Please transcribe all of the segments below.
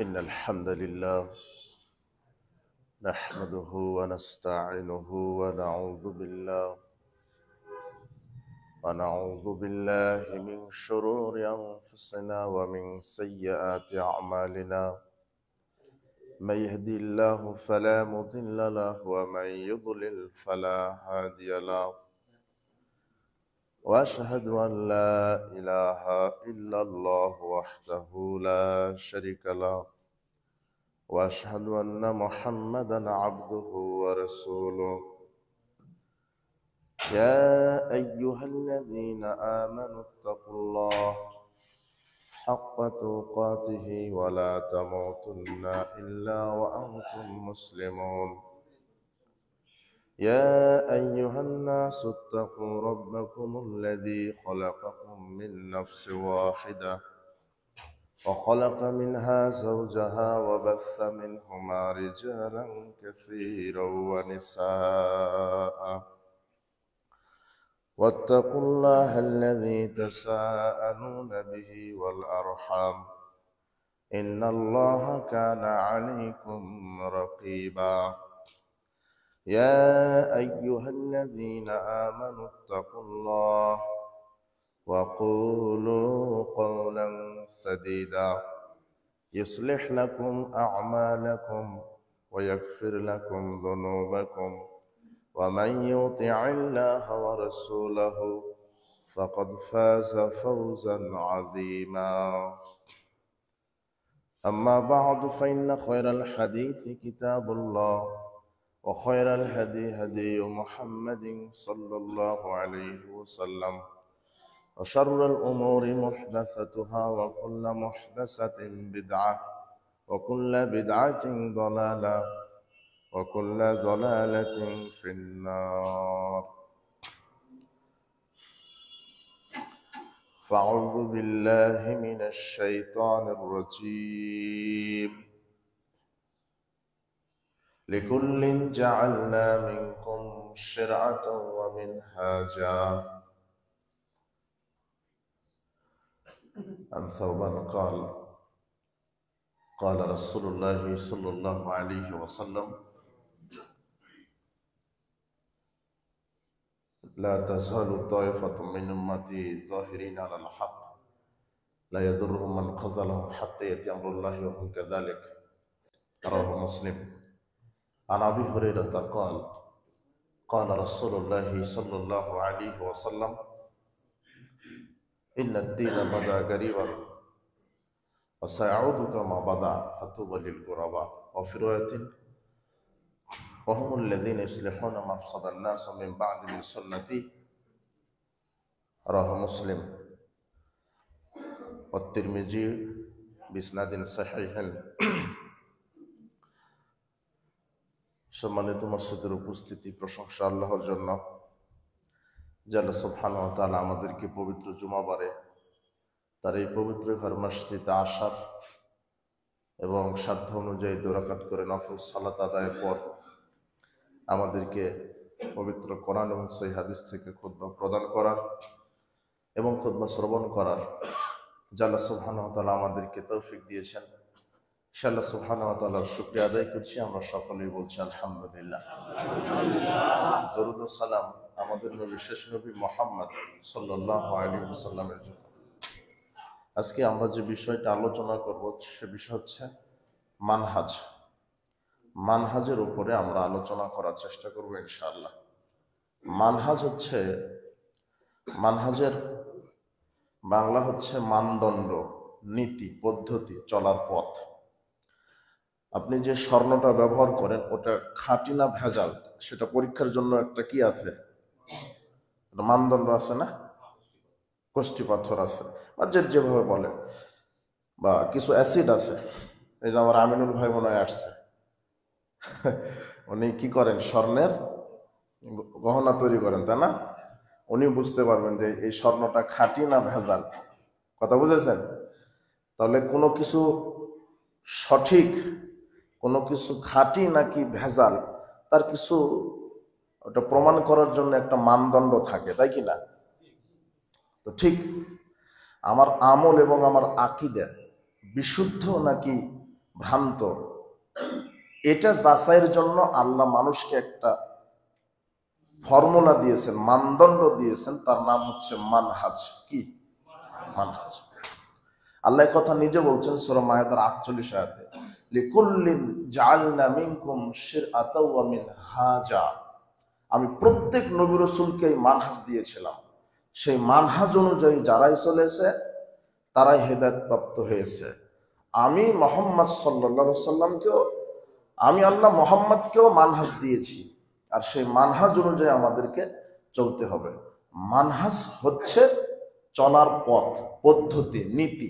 إن الحمد لله نحمده ونستعينه ونعوذ بالله من شرور أنفسنا ومن سيئات أعمالنا من يهدي الله فلا مضل له ومن يضلل فلا هادي له وأشهد أن لا إله إلا الله وحده لا شريك له وأشهد أن محمدا عبده ورسوله يا أيها الذين آمنوا اتقوا الله حق تقاته ولا تموتن إلا وأنتم مسلمون يا أيها الناس اتقوا ربكم الذي خلقكم من نفس واحدة وخلق منها زوجها وبث منهما رجالا كثيرا ونساء واتقوا الله الذي تساءلون به والأرحام إن الله كان عليكم رقيبا يا أيها الذين آمنوا اتقوا الله وقولوا قولا سديدا يصلح لكم أعمالكم ويغفر لكم ذنوبكم ومن يطع الله ورسوله فقد فاز فوزا عظيما أما بعد فإن خير الحديث كتاب الله وخير الهدي هدي محمد صلى الله عليه وسلم وشر الأمور محدثتها وكل محدثة بدعة وكل بدعة ضلالة وكل ضلالة في النار فأعوذ بالله من الشيطان الرجيم لكل جعلنا منكم شرعة ومنهاجا عن ثوبان قال رسول الله صلى الله عليه وسلم لا تزال طائفة من أمتي ظاهرين على الحق لا يضرهم من خذلهم حتى يأتي أمر الله وهم كذلك رواه مسلم عن أبي هريرة قال رسول الله صلى الله عليه وسلم إن الدين بدأ قريبا وسيعود كما بدأ فطوبى للغرباء وفي رواية وهم الذين يصلحون مفسد الناس من بعد من سنتي رواه مسلم والترمذي بإسناد صحيح সম্মানিত মসজিদের উপস্থিতি প্রশংসা আল্লাহর জন্য যে আল্লাহ সুবহানাহু ওয়া তাআলা আমাদেরকে পবিত্র জুমাবারে তার এই পবিত্র ঘর মসজিদে আসার এবং সাধ্য অনুযায়ী 2 রাকাত করে নফল সালাত আদায়ের পর আমাদেরকে পবিত্র কোরআন এবং সহিহ হাদিস থেকে খুতবা প্রদান করার এবং খুতবা শ্রবণ করার যে আল্লাহ সুবহানাহু ওয়া তাআলা আমাদেরকে তৌফিক দিয়েছেন সে আল্লাহ সুবহানাহু ওয়া তাআলার শুকরিয়া আদায় করছি। আমরা সকলেই বলছি আলহামদুলিল্লাহ। দরুদ ও সালাম আমাদের নবী শেষ নবী মুহাম্মদ সাল্লাল্লাহু আলাইহি ওয়াসাল্লামের জন্য। আজকে আমরা যে বিষয়টা আলোচনা করব সে বিষয় হচ্ছে মানহাজের উপরে আমরা আলোচনা করার চেষ্টা করব ইনশাআল্লাহ। মানহাজের বাংলা হচ্ছে মানদণ্ড, নীতি, পদ্ধতি, চলার পথ। আপনি যে স্বর্ণটা ব্যবহার করেন ওটা খাঁটি না ভেজাল সেটা পরীক্ষার জন্য একটা কি আছে, মানদণ্ড আছে না, কষ্টি পাথর আছে বা যেভাবে বলে, বা কিছু অ্যাসিড আছে। এই যে আমার আমিনুল ভাই মনে হয় আসছে, উনি কি করেন, স্বর্ণের গহনা তৈরি করেন, তাই না? উনি বুঝতে পারবেন যে এই স্বর্ণটা খাঁটি না ভেজাল। কথা বুঝেছেন? তাহলে কোনো কিছু সঠিক, কোনো কিছু খাঁটি নাকি ভেজাল, তার কিছু ওটা প্রমাণ করার জন্য একটা মানদণ্ড থাকে, তাই কি না? তো ঠিক আমার আমল এবং আমার আকীদা বিশুদ্ধ নাকি ভ্রান্ত, এটা যাচাইয়ের জন্য আল্লাহ মানুষকে একটা ফর্মুলা দিয়েছেন, মানদণ্ড দিয়েছেন, তার নাম হচ্ছে মানহাজ। কি মানহাজ? আল্লাহ কথা নিজে বলছেন সূরা মায়েদার 48 আয়াতে, লিকুল্লিন জাআলনা মিনকুম শিরআতাও ওয়া মিনহাজা। আমি প্রত্যেক নবী রাসূলকে এই মানহাজ দিয়েছিলাম, সেই মানহাজ অনুযায়ী যারাই চলেছে তারাই হেদায়েত প্রাপ্ত হয়েছে। আমি মুহাম্মদ সাল্লাল্লাহু আলাইহি সাল্লামকেও, আমি আল্লাহ মুহাম্মদকেও মানহাজ দিয়েছি, আর সেই মানহাজ অনুযায়ী আমাদেরকে চলতে হবে। মানহাজ হচ্ছে চলার পথ, পদ্ধতি, নীতি।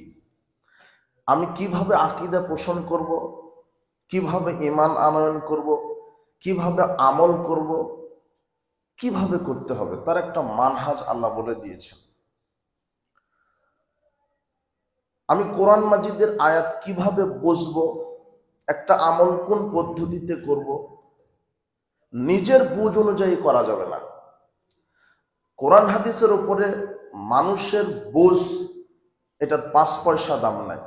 আমি কিভাবে আকীদা পোষণ করব, কিভাবে ঈমান আনয়ন করব, কিভাবে আমল করব, কিভাবে করতে হবে, তার একটা মানহাজ আল্লাহ বলে দিয়েছেন। আমি কোরআন মাজিদের আয়াত কিভাবে বুঝবো, একটা আমল কোন পদ্ধতিতে করব, নিজের বুঝ অনুযায়ী করা যাবে না। কোরআন হাদিসের উপরে মানুষের বুঝ, এটার 5 পয়সা দাম নাই।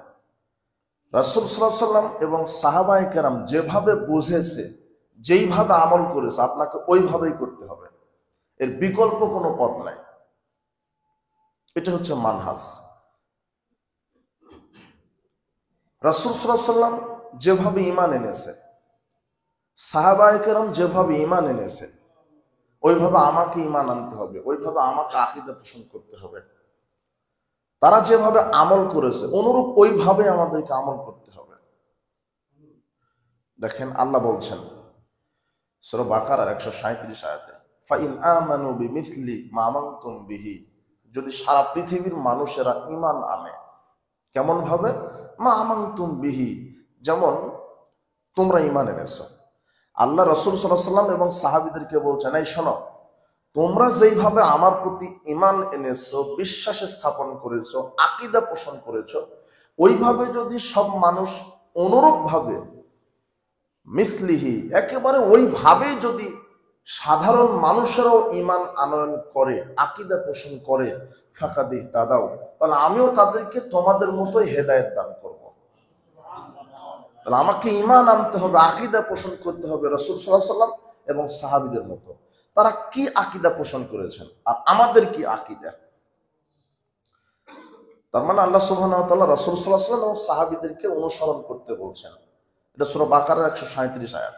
রাসূল সাল্লাল্লাহু আলাইহি সাল্লাম এবং সাহাবায়ে কেরাম যেভাবে বুঝেছে, যেইভাবে আমল করেছে, আপনাকে ওইভাবেই করতে হবে, এর বিকল্প কোনো পথ নাই। এটা হচ্ছে মানহাজ। রাসূল সাল্লাল্লাহু আলাইহি সাল্লাম যেভাবে ঈমান এনেছে, সাহাবায়ে কেরাম যেভাবে ঈমান এনেছে, ওইভাবে আমাকে ঈমান আনতে হবে, ওইভাবে আমাকে আকীদা পোষণ করতে হবে। তারা যেভাবে আমল করেছে অনুরূপ ওইভাবে আমাদেরকে আমল করতে হবে। দেখেন আল্লাহ বলছেন সূরা বাকারার 137 আয়াতে, ফাইন আমানু বিমিসলি মা আমানতুম বিহি, যদি সারা পৃথিবীর মানুষেরা ঈমান আনে, কেমন ভাবে? মা আমানতুম বিহি, যেমন তোমরা ঈমান এনেছো। আল্লাহ রাসূল সাল্লাল্লাহু আলাইহি সাল্লাম এবং সাহাবীদেরকে বলছেন, এই শোনো, তোমরা যেইভাবে আমার প্রতি ঈমান এনেছো, বিশ্বাস স্থাপন করেছো, আকীদা পোষণ করেছো, ওইভাবে যদি সব মানুষ অনুরূপ ভাবে, মিসলিহি, একেবারে ওইভাবেই যদি সাধারণ মানুষেরাও ঈমান আনয়ন করে, আকীদা পোষণ করে, ফাকাদ ইহতাদাও, তাহলে আমিও তাদেরকে তোমাদের মতোই হেদায়েত দান করব। তাহলে আমাকে ঈমান আনতে হবে, আকীদা পোষণ করতে হবে রাসূল সাল্লাল্লাহু আলাইহি সাল্লাম এবং সাহাবীদের মতো। তারা কি আকীদা পোষণ করেছেন আর আমাদের কি আকীদা? তার মানে আল্লাহ সুবহানাহু ওয়া তাআলা রাসূল সাল্লাল্লাহু আলাইহি ওয়াসাল্লাম এবং সাহাবীদেরকে অনুসরণ করতে বলছেন। এটা সূরা বাকারার 137 আয়াত।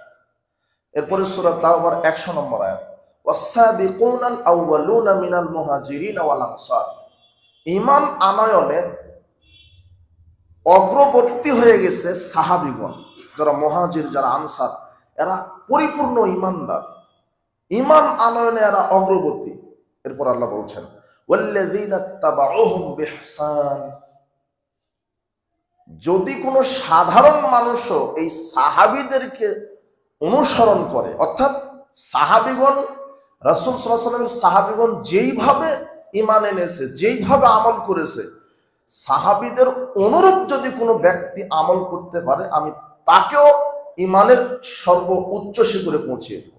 এরপরে সূরা তাওবার 100 নম্বর আয়াত, ওয়াস-সাবিকুনাল আউওয়ালুনা মিনাল মুহাজিরিন ওয়াল আনসার। ঈমান আনয়নে অগ্রবর্তী হয়ে গেছে সাহাবীগণ, যারা মুহাজির, যারা আনসার, এরা পরিপূর্ণ ঈমানদার, ঈমান আনয়নে এরা অগ্রগতি। এরপর আল্লাহ বলছেন, ওয়াল্লাযীনা তাবাউহুম বিইহসান। যদি কোনো সাধারণ মানুষও এই সাহাবীদেরকে অনুসরণ করে, অর্থাৎ সাহাবীগণ, রাসূল সাল্লাল্লাহু আলাইহি ওয়াসাল্লামের সাহাবীগণ যেইভাবে ঈমান এনেছে, যেইভাবে আমল করেছে, সাহাবীদের অনুরূপ যদি কোনো ব্যক্তি আমল করতে পারে, আমি তাকেও ঈমানের সর্বোচ্চ শিখরে পৌঁছিয়ে দেব।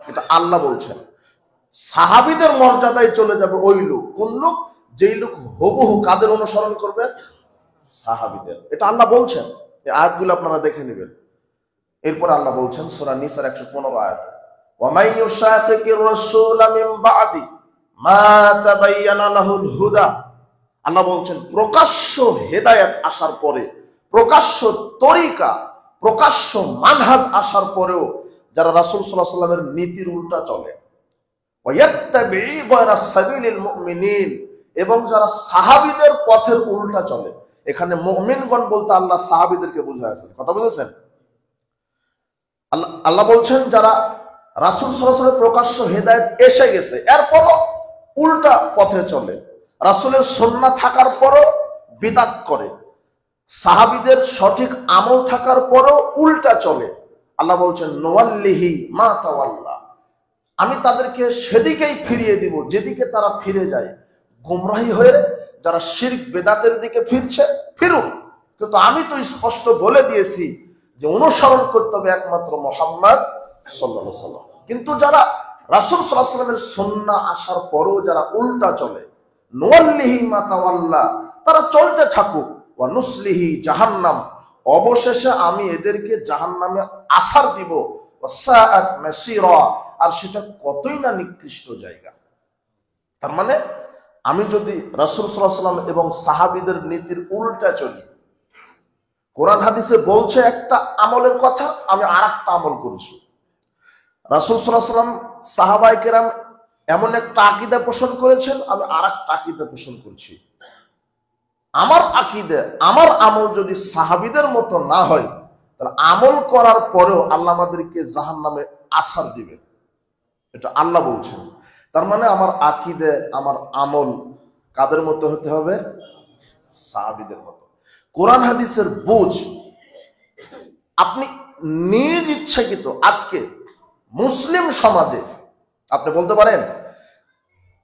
এটা আল্লাহ বলছেন। সাহাবীদের মর্যাদায় চলে যাবে ওই লোক, কোন লোক? যেই লোক হুবহু কাদের অনুসরণ করবে? সাহাবীদের। এটা আল্লাহ বলছেন। এই আয়াতগুলো আপনারা দেখে নেবেন। এরপর আল্লাহ বলছেন সূরা নিসার 115 আয়াতে, ওয়া মান ইউশাকিকির রাসূলা মিন বা'দি মা তাবায়্যানা লাহুল হুদা। আল্লাহ বলছেন প্রকাশ্য হেদায়েত আসার পরে, প্রকাশ্য তরিকা, প্রকাশ্য মানহাজ আসার পরেও যারা রাসূল সাল্লাল্লাহু আলাইহি ওয়াসাল্লামের নীতির উল্টা চলে, ওয়ায়াত্তাবি গায়রা সাবিলিল মুমিনিন, এবং যারা সাহাবীদের পথের উল্টা চলে। এখানে মুমিনগণ বলতে আল্লাহ সাহাবীদেরকে বুঝাইছেন। কথা বুঝেছেন? আল্লাহ বলছেন যারা রাসূল সাল্লাল্লাহু আলাইহি ওয়াসাল্লামের প্রকাশ্য হেদায়েত এসে গেছে, এরপরও উল্টা পথে চলে, রাসূলের সুন্নাহ থাকার পরও বিদআত করে, সাহাবীদের সঠিক আমল থাকার পরও উল্টা চলে, আল্লাহ বলছেন নুওয়াল্লিহি মা তাওয়াল্লা, আমি তাদেরকে সেদিকেই ফিরিয়ে দিব যেদিকে তারা ফিরে যায়। গোমরাহি হয়ে যারা শিরক বেদাতের দিকে ফিরছে, ফিরুক, কিন্তু আমি তো স্পষ্ট বলে দিয়েছি যে অনুসরণ করতে হবে একমাত্র মুহাম্মদ সাল্লাল্লাহু আলাইহি ওয়াসাল্লাম। কিন্তু যারা রাসূল সাল্লাল্লাহু আলাইহি ওয়াসাল্লামের সুন্নাহ আসার পরও যারা উল্টা চলে, নুওয়াল্লিহি মা তাওয়াল্লা, তারা চলতে থাকুক, ওয়া নুসলিহি জাহান্নাম, অবশেষে আমি এদেরকে জাহান্নামে আছাড় দিব, আর সেটা কতই না নিকৃষ্ট জায়গা। তার মানে আমি যদি রাসূল সাল্লাল্লাহু আলাইহি ওয়াসাল্লাম এবং সাহাবীদের নীতির উল্টা চলি, কোরআন হাদিসে বলছে একটা আমলের কথা, আমি আরেকটা আমল করছি। রাসূল সাল্লাল্লাহু আলাইহি ওয়াসাল্লাম সাহাবায়ে কেরাম এমন একটা আকীদা পোষণ করেছেন, আমি আরেকটা আকীদা পোষণ করছি। আমার আকীদা, আমার আমল যদি সাহাবীদের মতো না হয়, তাহলে আমল করার পরেও আল্লাহ আমাদেরকে জাহান্নামে আছাড় দিবেন, এটা আল্লাহ বলছেন। তার মানে আমার আকীদা, আমার আমল কাদের মতো হতে হবে? সাহাবীদের মতো। কোরআন হাদিসের বুঝ আপনি নিজ ইচ্ছাকৃত আজকে মুসলিম সমাজে আপনি বলতে পারেন,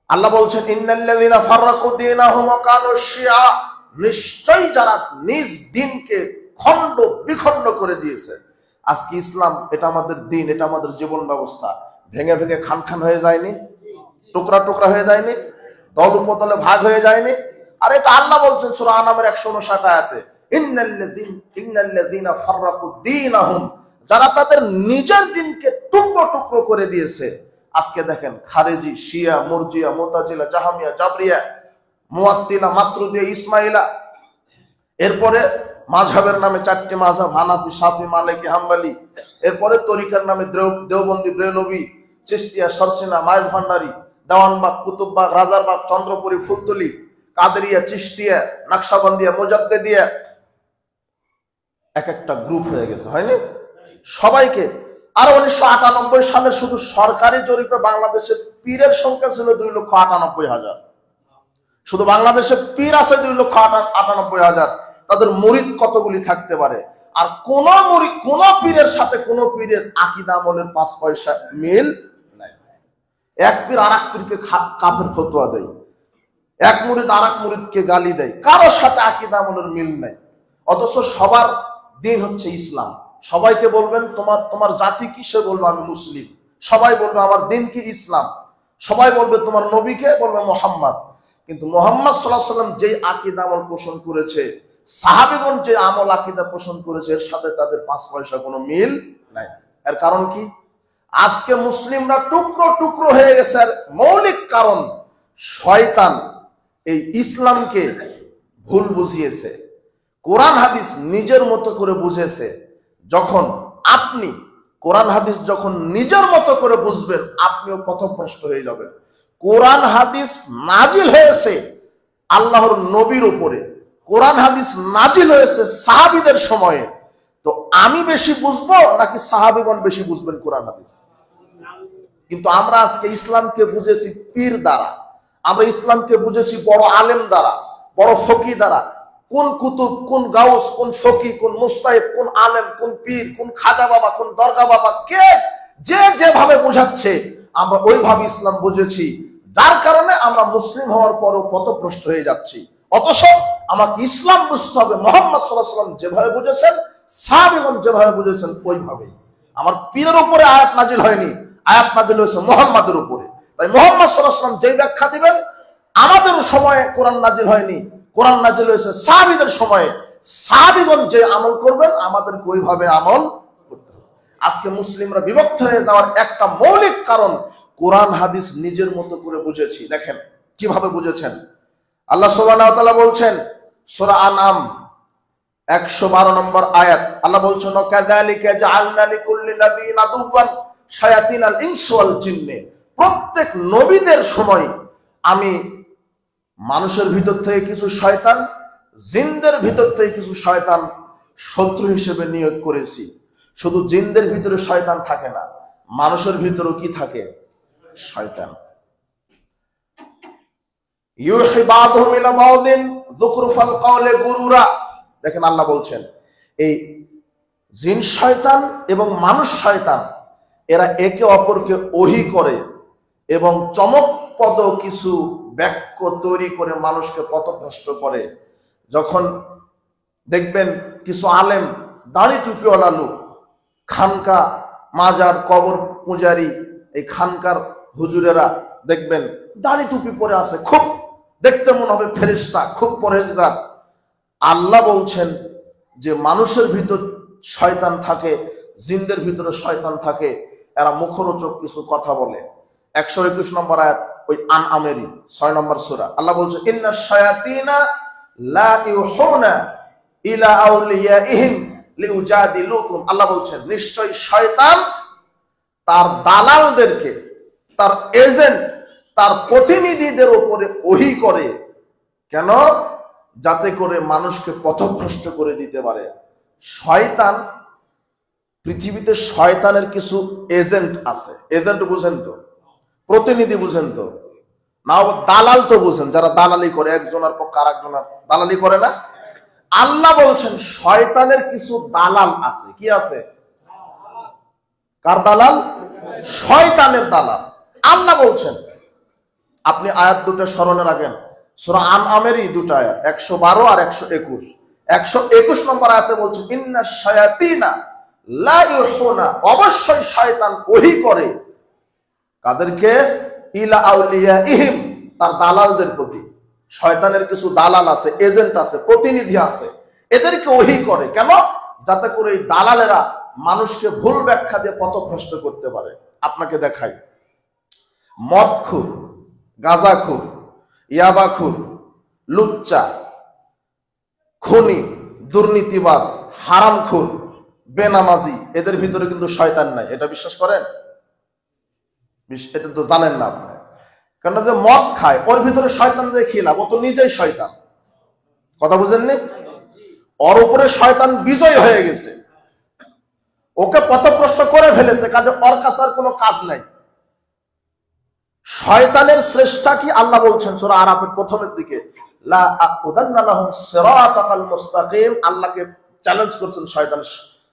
আল্লাহ বলছেন ইন্নাল্লাযীনা ফাররাকু দীনাহুম ওয়া কানু শিয়া, নিশ্চয়ই যারা নিজ দ্বীনকে খণ্ড বিখণ্ড করে দিয়েছে। আজকে ইসলাম এটা আমাদের দ্বীন, এটা আমাদের জীবন ব্যবস্থা ভেঙে ভেঙে খান খান হয়ে যায়নি? টুকরা টুকরা হয়ে যায়নি? দল উপদলে ভাগ হয়ে যায়নি? আর এটা আল্লাহ বলছেন সূরা আনামের 159 আয়াতে, ইন্নাল্লাযীনা ফাররাকু দীনাহুম, যারা তাদের নিজের দ্বীনকে টুকরো টুকরো করে দিয়েছে। আজকে দেখেন খারেজি, শিয়া, মুরজিয়া, মুতাজিলা, জাহামিয়া, জাবরিয়া, মুআত্তিলা, মাতুরিদিয়া, ইসমাইলা, এরপরে মাযহাবের নামে 4টি মাযহাব, হানাফি, শাফি, মালিকি, হাম্বলি, এরপরে তরিকার নামে দেওবন্দি, ব্রেলভি, চিশতিয়া, সরসিনা, মায়েজ ভান্ডারি, দেওয়ানবাগ, কুতুববাগ, রাজারবাগ, চন্দ্রপুরী, ফুলতলি, কাদেরিয়া, চিশতিয়া, নকশবন্দিয়া, মুজাদ্দিদিয়া, এক একটা গ্রুপ হয়ে গেছে, হয়নি? সবাইকে। আর 1998 সালে শুধু সরকারি জরিপে বাংলাদেশের পীরের সংখ্যা ছিল 2,98,000। শুধু বাংলাদেশে পীর আছে 2,98,000। তাদের মুরিদ কতগুলি থাকতে পারে? আর কোন মুরিদ, কোন পীরের সাথে কোন পীরের আকীদা আমলের 5 পয়সা মিল নাই। এক পীর আরেক পীরকে কাফের ফতোয়া দেয়, এক মুরিদ আরেক মুরিদকে গালি দেয়, কারোর সাথে আকীদা আমলের মিল নাই। অথচ সবার দিন হচ্ছে ইসলাম। সবাইকে বলবেন তোমার জাতি কি, সে বলবে আমি মুসলিম। সবাই বলবে আমার দিন কি, ইসলাম। সবাই বলবে তোমার নবীকে, বলবে মুহাম্মদ। কিন্তু মুহাম্মদ সাল্লাল্লাহু আলাইহি ওয়াসাল্লাম যে আকীদা আমল পোষণ করেছে, সাহাবীগণ যে আমল আকীদা পোষণ করেছে, এর সাথে তাদের 5 পয়সা কোনো মিল নাই। এর কারণ কি? আজকে মুসলিমরা টুকরো টুকরো হয়ে গেছে। আর মৌলিক কারণ, শয়তান এই ইসলামকে ভুল বুঝিয়েছে, কোরআন হাদিস নিজের মতো করে বুঝেছে। যখন আপনি কোরআন হাদিস যখন নিজের মতো করে বুঝবেন, আপনিও পথভ্রষ্ট হয়ে যাবেন। কোরআন হাদিস নাজিল হয়েছে আল্লাহর নবীর উপরে, কোরআন হাদিস নাজিল হয়েছে সাহাবীদের সময়ে। তো আমি বেশি বুঝবো নাকি সাহাবীগণ বেশি বুঝবেন কোরআন হাদিস? কিন্তু আমরা আজকে ইসলামকে বুঝেছি পীর দ্বারা, আমরা ইসলামকে বুঝেছি বড় আলেম দ্বারা, বড় ফকি দ্বারা। কোন কুতুব, কোন গাউস, কোন ফকি, কোন মুস্তাহিদ, কোন আলেম, কোন পীর, কোন খাজা বাবা, কোন দরগা বাবা, কে যে যেভাবে বোঝাচ্ছে আমরা ওইভাবে ইসলাম বুঝেছি, যার কারণে আমরা মুসলিম হওয়ার পরও পথভ্রষ্ট হয়ে যাচ্ছি। অথচ আমাকে ইসলাম বুঝতে হবে মুহাম্মদ সাল্লাল্লাহু আলাইহি ওয়াসাল্লাম যেভাবে বুঝেছেন, সাহাবীগণ যেভাবে বুঝেছেন, ওইভাবেই। আমার পীরের উপরে আয়াত নাজিল হয়নি, আয়াত নাজিল হয়েছে মুহাম্মাদের উপরে। তাই মুহাম্মদ সাল্লাল্লাহু আলাইহি ওয়াসাল্লাম যেই ব্যাখ্যা দিবেন, আমাদের সময়ে কোরআন নাজিল হয়নি, কোরআন নাজিল হয়েছে সাহাবীদের সময়ে। সাহাবীগণ যে আমল করবেন, আমাদেরকে ওইভাবে আমল করতে হবে। আজকে মুসলিমরা বিভক্ত হয়ে যাওয়ার একটা মৌলিক কারণ, কোরআন হাদিস নিজের মতো করে বুঝেছি। দেখেন কিভাবে বুঝেছেন। আল্লাহ সুবহানাহু ওয়া তাআলা বলছেন সূরা আনআম 112 নম্বর আয়াত, আল্লাহ বলছেন কাযালিকা জাআলনা লিকুল্লি নাবিয়্যিন আদুওয়ান শায়াতিনাল ইনসি ওয়াল জিন্নি। প্রত্যেক নবীদের সময় আমি মানুষের ভিতর থেকে কিছু শয়তান, জিনদের ভিতর থেকে কিছু শয়তান শত্রু হিসেবে নিয়োগ করেছি। শুধু জিনদের ভিতরে শয়তান থাকে না, মানুষের ভিতরেও কি থাকে? শয়তান। ইউহি বাদুহুম ইলা বাদিন যুখরুফাল কাওলি গুরুরা। দেখেন আল্লাহ বলছেন এই জিন শয়তান এবং মানুষ শয়তান, এরা একে অপরকে ওহী করে এবং চমকপ্রদ কিছু বাক্য তৈরি করে মানুষকে পথভ্রষ্ট করে। যখন দেখবেন কিছু আলেম, দাড়ি টুপিওয়ালা লোক, খানকা, মাজার, কবর পূজারী, এই খানকার হুজুরেরা দেখবেন দাড়ি টুপি পরে আছে, খুব দেখতে মনে হবে ফেরেশতা, খুব পরহেজগার। আল্লাহ বলছেন যে মানুষের ভিতর শয়তান থাকে, জিনদের ভিতরে শয়তান থাকে, এরা মুখরোচক কিছু কথা বলে। 121 নম্বর আয়াত ওই আনআমেরই 6 নম্বর সূরা, আল্লাহ বলছে ইন্না শায়াতিনা লা ইউহুনা ইলা আউলিয়াইহিম লিউজাদিলুকুম। আল্লাহ বলছেন নিশ্চয় শয়তান তার দালালদেরকে, তার এজেন্ট, তার প্রতিনিধিদের উপরে ওহী করে। কেন? যাতে করে মানুষকে পথভ্রষ্ট করে দিতে পারে। শয়তান, পৃথিবীতে শয়তানের কিছু এজেন্ট আছে। এজেন্ট বুঝেন তো? প্রতিনিধি বুঝেন তো? নাও দালাল তো বুঝেন, যারা দালালি করে, একজনের পক্ষে আর একজনের দালালি করে না। আল্লাহ বলছেন শয়তানের কিছু দালাল আছে। কি আছে? কার দালাল? শয়তানের দালাল। আল্লাহ বলছেন, আপনি আয়াত দুটো স্মরণে রাখেন, সূরা আনআমেরই দুটো আয়াত 112 আর 121। 121 নম্বর আয়াতে বলছেন ইন্না শায়াতিনা লা ইউহুনা, অবশ্যই শয়তান ওহী করে। কাদেরকে? ইলা আউলিয়াইহিম, তার দালালদের প্রতি। শয়তানের কিছু দালাল আছে, এজেন্ট আছে, প্রতিনিধি আছে, এদেরকে ওহী করে। কেন? যাতে করে এই দালালেরা মানুষকে ভুল ব্যাখ্যা দিয়ে পথভ্রষ্ট করতে পারে। আপনাকে দেখাই, মদখুর, গাঁজাখুর, ইয়াবাখুর, লুচ্চা, খুনি, দুর্নীতিবাজ, হারামখুর, বেনামাজি, এদের ভিতরে কিন্তু শয়তান নাই। এটা বিশ্বাস করেন? এটা তো জানেন না আপনি। কেন? যে মদ খায় ওর ভিতরে শয়তান দিয়ে খিলাম, ও তো নিজেই শয়তান। কথা বুঝেননি? ওর উপরে শয়তান বিজয় হয়ে গেছে, ওকে পথভ্রষ্ট করে ফেলেছে, কাজে ওর কাছে আর কোনো কাজ নাই। শয়তানের শ্রেষ্ঠা কি? আল্লাহ বলছেন সূরা আরাফের প্রথমের দিকে, লা আকুদান্না লাহুম সিরাতাকাল মুস্তাকিম। আল্লাহকে চ্যালেঞ্জ করছেন শয়তান,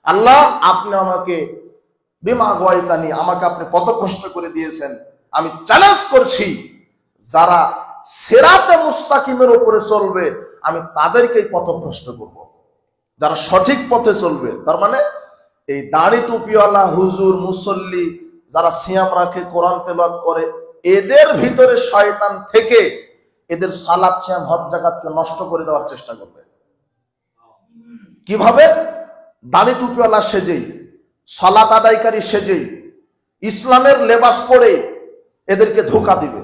আল্লাহ আপনি আমাকে বিমা গাওয়াইতানি, আমাকে আপনি পথভ্রষ্ট করে দিয়েছেন, আমি চ্যালেঞ্জ করছি যারা সিরাতে মুস্তাকিমের উপরে চলবে আমি তাদেরকেই পথভ্রষ্ট করব। যারা সঠিক পথে চলবে, তার মানে এই দাড়ি টুপিওয়ালা হুজুর, মুসল্লি, যারা সিয়াম রাখে, কোরআন তেলাওয়াত করে, এদের ভিতরে শয়তান থেকে এদের সালাত, সিয়াম, হজ, যাকাতকে নষ্ট করে দেওয়ার চেষ্টা করবে। কিভাবে? দাড়ি টুপিওয়ালা সেজেই, সালাত আদায়কারী সেজেই, ইসলামের লেবাস পরে এদেরকে ধোঁকা দিবে।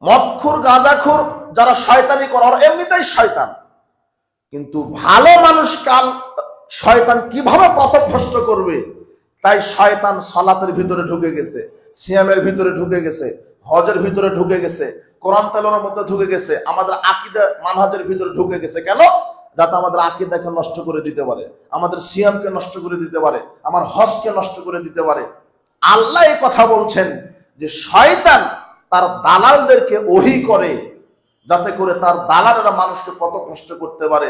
মদখুর, গাঁজাখুর যারা শয়তানি করে, ওরা এমনিতেই শয়তান, কিন্তু ভালো মানুষকে শয়তান কিভাবে পথভ্রষ্ট করবে, তাই শয়তান সালাতের ভিতরে ঢুকে গেছে, সিয়ামের ভিতরে ঢুকে গেছে, হজের ভিতরে ঢুকে গেছে, কোরআন তেলাওয়াতের মধ্যে ঢুকে গেছে, আমাদের আকীদা মানহাজের ভিতরে ঢুকে গেছে। কেন? যাতে আমাদের আকীদাকে নষ্ট করে দিতে পারে, আমাদের সিয়ামকে নষ্ট করে দিতে পারে, আমার হজকে নষ্ট করে দিতে পারে। আল্লাহ এই কথা বলছেন যে শয়তান তার দালালদেরকে ওহী করে যাতে করে তার দালালেরা মানুষকে পথভ্রষ্ট করতে পারে।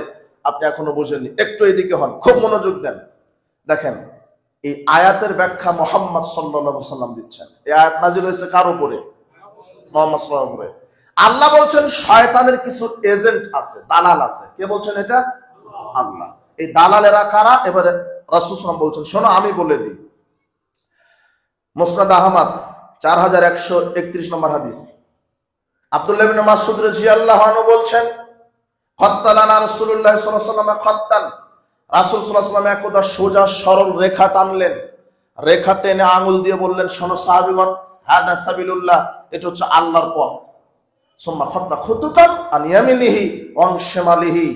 আপনি এখনো বুঝেননি? একটু এদিকে হন, খুব মনোযোগ দেন। দেখেন, এই আয়াতের ব্যাখ্যা মুহাম্মদ সাল্লাল্লাহু আলাইহি ওয়াসাল্লাম দিচ্ছেন। এই আয়াত নাযিল হয়েছে কার উপরে? মুহাম্মদ সাল্লাল্লাহু আলাইহি ওয়াসাল্লাম। আল্লাহ বলছেন শয়তানের কিছু এজেন্ট আছে, দালাল আছে। কে বলছেন এটা? আল্লাহ। এই দালালেরা কারা? এবারে রাসূল সাল্লাল্লাহু আলাইহি ওয়াসাল্লাম বলছেন, শোনো আমি বলে দিই। মুসনাদ আহমদ 4131 নম্বর হাদিস, আব্দুল্লাহ ইবনে মাসউদ রাদিয়াল্লাহু আনহু বলছেন, খাত্তালানা রাসূলুল্লাহ সাল্লাল্লাহু আলাইহি ওয়াসাল্লাম খাত্তান, রাসূল সাল্লাল্লাহু আলাইহি ওয়াসাল্লাম একদা সোজা সরল রেখা টানলেন, রেখা টেনে আঙ্গুল দিয়ে বললেন, শোনো সাহাবীগণ, হাদা সাবিলুল্লাহ, এটা হচ্ছে আল্লাহর পথ। সুম্মা খাত্তা খুতুতান আন ইয়ামিনিহি ওয়া আন শিমালিহি।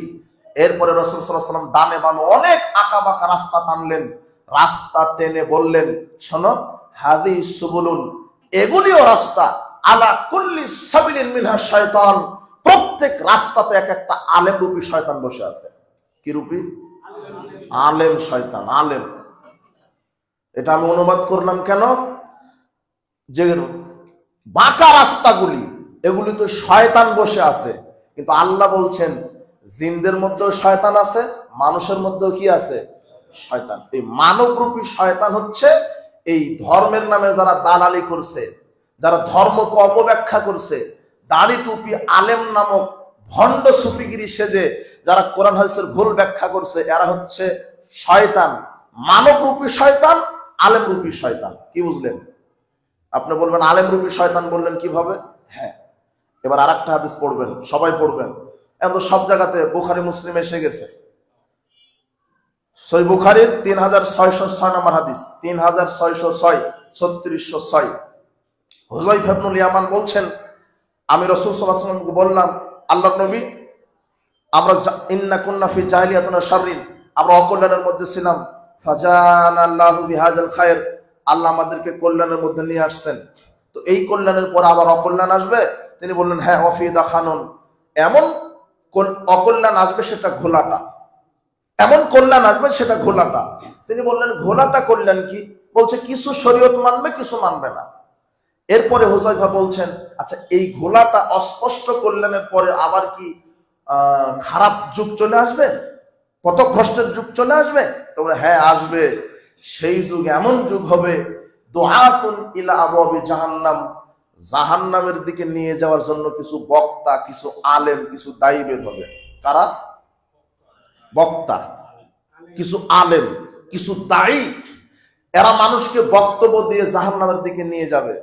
এরপরে রাসূল সাল্লাল্লাহু আলাইহি ওয়াসাল্লাম ডানে বামে অনেক আঁকাবাঁকা রাস্তা টানলেন, রাস্তা টেনে বললেন, শোনো, হাযিহি সুবুলুন, এগুলিও রাস্তা, আলা কুল্লি সাবিলিন মিনহা শায়তান, প্রত্যেক রাস্তাতে এক একটা আলেম রূপী শয়তান বসে আছে। কি রূপী? আলেম শয়তান, আলেম। এটা আমি অনুবাদ করলাম কেন? যে বাঁকা রাস্তাগুলি, এগুলি তো শয়তান বসে আছে, কিন্তু আল্লাহ বলছেন জিনদের মধ্যেও শয়তান আছে, মানুষের মধ্যেও কি আছে? শয়তান। এই মানবরূপী শয়তান হচ্ছে এই ধর্মের নামে যারা দালালি করছে, যারা ধর্মকে অপব্যাখ্যা করছে, দাড়ি টুপি আলেম নামক ভণ্ড সুফিগিরি সেজে যারা কোরআন হাদিসের ভুল ব্যাখ্যা করছে, এরা হচ্ছে শয়তান। মানবরূপী শয়তান, আলেম রূপী শয়তান। কি বুঝলেন? আপনি বলবেন আলেম রূপী শয়তান বললেন কিভাবে? হ্যাঁ, এবার আরেকটা হাদিস পড়বেন, সবাই পড়বেন। এখন সব জায়গাতে বুখারী মুসলিম এসে গেছে, সহিহ বুখারীর 3606 নম্বর হাদিস, 3606, 3606। হুযায়ফা ইবনুল ইয়ামান বলছেন, আমি রাসূল সাল্লাল্লাহু আলাইহি ওয়াসাল্লামকে বললাম, আল্লাহর নবী, আমরা ইন্না কুন্না ফি জাহিলিয়াতিন শাররিন, আমরা অকল্যাণের মধ্যে ছিলাম, ফাজানাল্লাহু বিহাযাল খায়র, আল্লাহ আমাদেরকে কল্যাণের মধ্যে নিয়ে আসছেন, তো এই কল্যাণের পর আবার অকল্যাণ আসবে? তিনি বললেন, হ্যাঁ, ওয়াফিদা খানুন, এমন অকল্যাণ আসবে সেটা ঘোলাটা, এমন কল্যাণ আসবে সেটা ঘোলাটা। তিনি বললেন, ঘোলাটা কল্যাণ কি? বলছে, কিছু শরীয়ত মানবে, কিছু মানবে না। এরপরে হুযায়ফা বলছেন, আচ্ছা, এই ঘোলাটা অস্পষ্ট কল্যাণের পরে আবার কি খারাপ যুগ চলে আসবে, পথভ্রষ্টের যুগ চলে আসবে? তোমরা, হ্যাঁ, আসবে। সেই যুগ এমন যুগ হবে, দুআতুন ইলা আবওয়াবি জাহান্নাম, জাহান্নামের দিকে নিয়ে যাওয়ার জন্য কিছু বক্তা, কিছু আলেম, কিছু দায়ী বের হবে। কারা? বক্তা, কিছু আলেম, কিছু দায়ী, এরা মানুষকে বক্তব্য দিয়ে জাহান্নামের দিকে নিয়ে যাবে।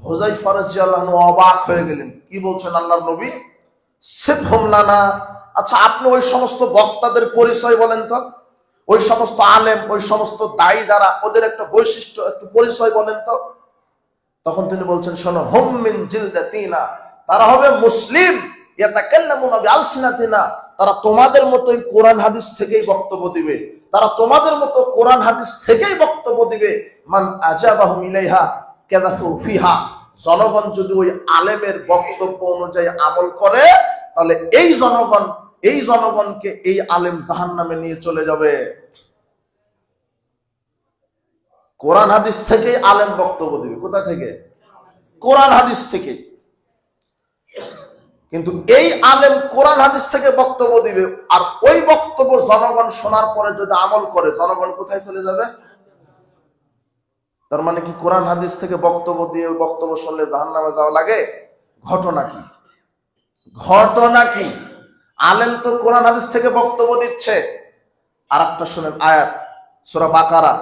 হুযায়ফা রাদিয়াল্লাহু আনহু অবাক হয়ে গেলেন, কি বলছেন আল্লাহর নবী? সিফহুম লানা, আচ্ছা, আপনি ওই সমস্ত বক্তাদের পরিচয় বলেন তো, ওই সমস্ত আলেম, ওই সমস্ত দায়ী যারা, ওদের একটা বৈশিষ্ট্য, একটু পরিচয় বলেন তো। তখন তিনি বলছেন, শোনো, হুম মিন জিলদাতিনা, তারা হবে মুসলিম, ইয়াতাকাল্লামুনা বিআলসিনাতিনা, তারা তোমাদের মতোই কোরআন হাদিস থেকেই বক্তব্য দিবে, তারা তোমাদের মতো কোরআন হাদিস থেকেই বক্তব্য দিবে। মান আজাবাহুম ইলাইহা কাযাফু ফিহা, জনগণ যদি ওই আলেমের বক্তব্য অনুযায়ী আমল করে, তাহলে এই জনগণকে এই আলেম জাহান্নামে নিয়ে চলে যাবে। কোরআন হাদিস থেকে আলেম বক্তব্য দিবে, কোথা থেকে? কোরআন হাদিস থেকে। কিন্তু এই আলেম কোরআন হাদিস থেকে বক্তব্য দিবে, আর ওই বক্তব্য জনগণ শোনার পরে যদি আমল করে, জনগণ কোথায় চলে যাবে? তার মানে কি কোরআন হাদিস থেকে বক্তব্য দিয়ে ওই বক্তব্য শুনলে জাহান্নামে যাওয়া লাগে? ঘটনা কি? ঘটনা কি? আলেম তো কোরআন হাদিস থেকে বক্তব্য দিচ্ছে। আর একটা শুনেন আয়াত, সূরা বাকারা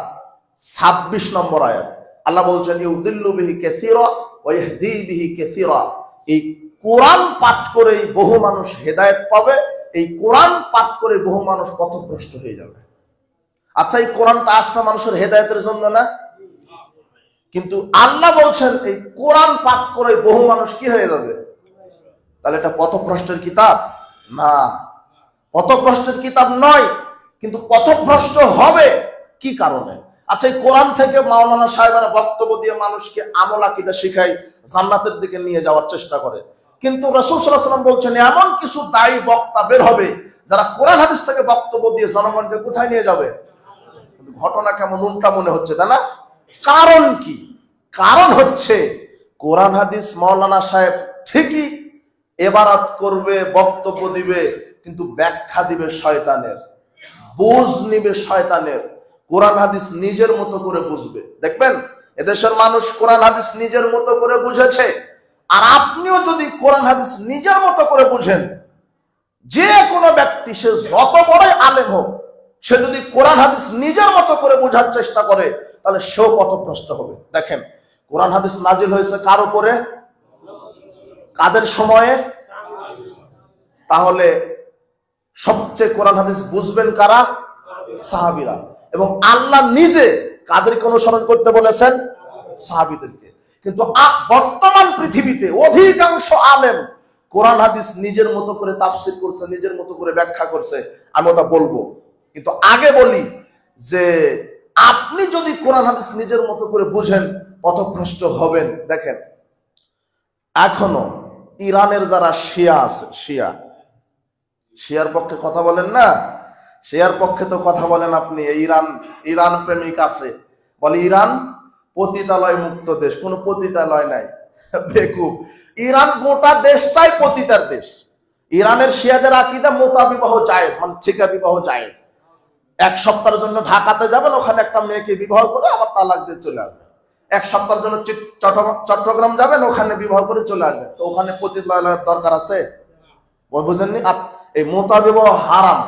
26 নম্বর আয়াত, আল্লাহ বলছেন, ইউদিল্লু বিহি কাসীরা ওয়া ইয়াহদি বিহি কাসীরা, এই কোরআন পাঠ করে বহু মানুষ হেদায়েত পাবে, এই কোরআন পাঠ করে বহু মানুষ পথভ্রষ্ট হয়ে যাবে। আচ্ছা, এই কোরআনটা আসছে মানুষের হেদায়েতের জন্য না? কিন্তু আল্লাহ বলছেন, এই কোরআন পাঠ করে বহু মানুষ কি হয়ে যাবে? তাহলে এটা পথভ্রষ্টের কিতাব না, পথভ্রষ্টের কিতাব নয়। কিন্তু পথভ্রষ্ট হবে কি কারণে? আচ্ছা, এই কোরআন থেকে মাওলানা সাহেবেরা বক্তব্য দিয়ে মানুষকে আমল আকীদা শিখায়, জান্নাতের দিকে নিয়ে যাওয়ার চেষ্টা করে। কিন্তু রাসূল সাল্লাল্লাহু আলাইহি ওয়াসাল্লাম বলছেন, এমন কিছু দায়ী বক্তা বের হবে যারা কোরআন হাদিস থেকে বক্তব্য দিয়ে জনগণকে কোথায় নিয়ে যাবে? ঘটনা কেমন উল্টা মনে হচ্ছে, তাই না? কারণ কি? কারণ হচ্ছে, কোরআন হাদিস মাওলানা সাহেব ঠিকই এবারাত করবে, বক্তব্য দিবে, কিন্তু ব্যাখ্যা দিবে শয়তানের, বুঝ নিবে শয়তানের। কোরআন হাদিস নিজের মতো করে বুঝবে। দেখবেন এদেশের মানুষ কোরআন হাদিস নিজের মতো করে বুঝেছে। আর আপনিও যদি কোরআন হাদিস নিজের মতো করে বুঝেন, যে কোনো ব্যক্তি, সে যত বড়ই আলেম হোক, সে যদি কোরআন হাদিস নিজের মতো করে বোঝার চেষ্টা করে, তাহলে সেও পথভ্রষ্ট হবে। দেখেন, কোরআন হাদিস নাজিল হয়েছে কার উপরে? কাদের সময়ে? তাহলে সবচেয়ে কোরআন হাদিস বুঝবেন কারা? সাহাবীরা। এবং আল্লাহ নিজে কাদেরকে অনুসরণ করতে বলেছেন? সাহাবীদেরকে। কিন্তু বর্তমান পৃথিবীতে অধিকাংশ আলেম কোরআন হাদিস নিজের মতো করে তাফসীর করছে, নিজের মতো করে ব্যাখ্যা করছে। আমি ওটা বলবো, কিন্তু আগে বলি যে আপনি যদি কোরআন হাদিস নিজের মতো করে বুঝেন, পথভ্রষ্ট হবেন। দেখেন, এখনো ইরানের যারা শিয়া আছে, শিয়ার পক্ষে কথা বলেন না? শিয়ার পক্ষে তো কথা বলেন আপনি। ইরান প্রেমিক আছে, বলে ইরান পতিতালয় মুক্ত দেশ। কোনো পতিতালয় নাই, বেকুব। ইরান গোটা দেশটাই পতিতার দেশ। ইরানের শিয়াদের আকীদা মোতা বিবাহ জায়েজ, মানে ঠিকা বিবাহ জায়েজ। এক সপ্তাহের জন্য ঢাকাতে যাবেন, ওখানে একটা মেয়েকে বিবাহ করে আবার তালাক দিয়ে চলে আসবেন। এক সপ্তাহের জন্য চট্টগ্রাম যাবেন, ওখানে বিবাহ করে চলে আসবেন। তো ওখানে পতিতালয়ের দরকার আছে? বুঝেননি? এই মোতা বিবাহ হারাম।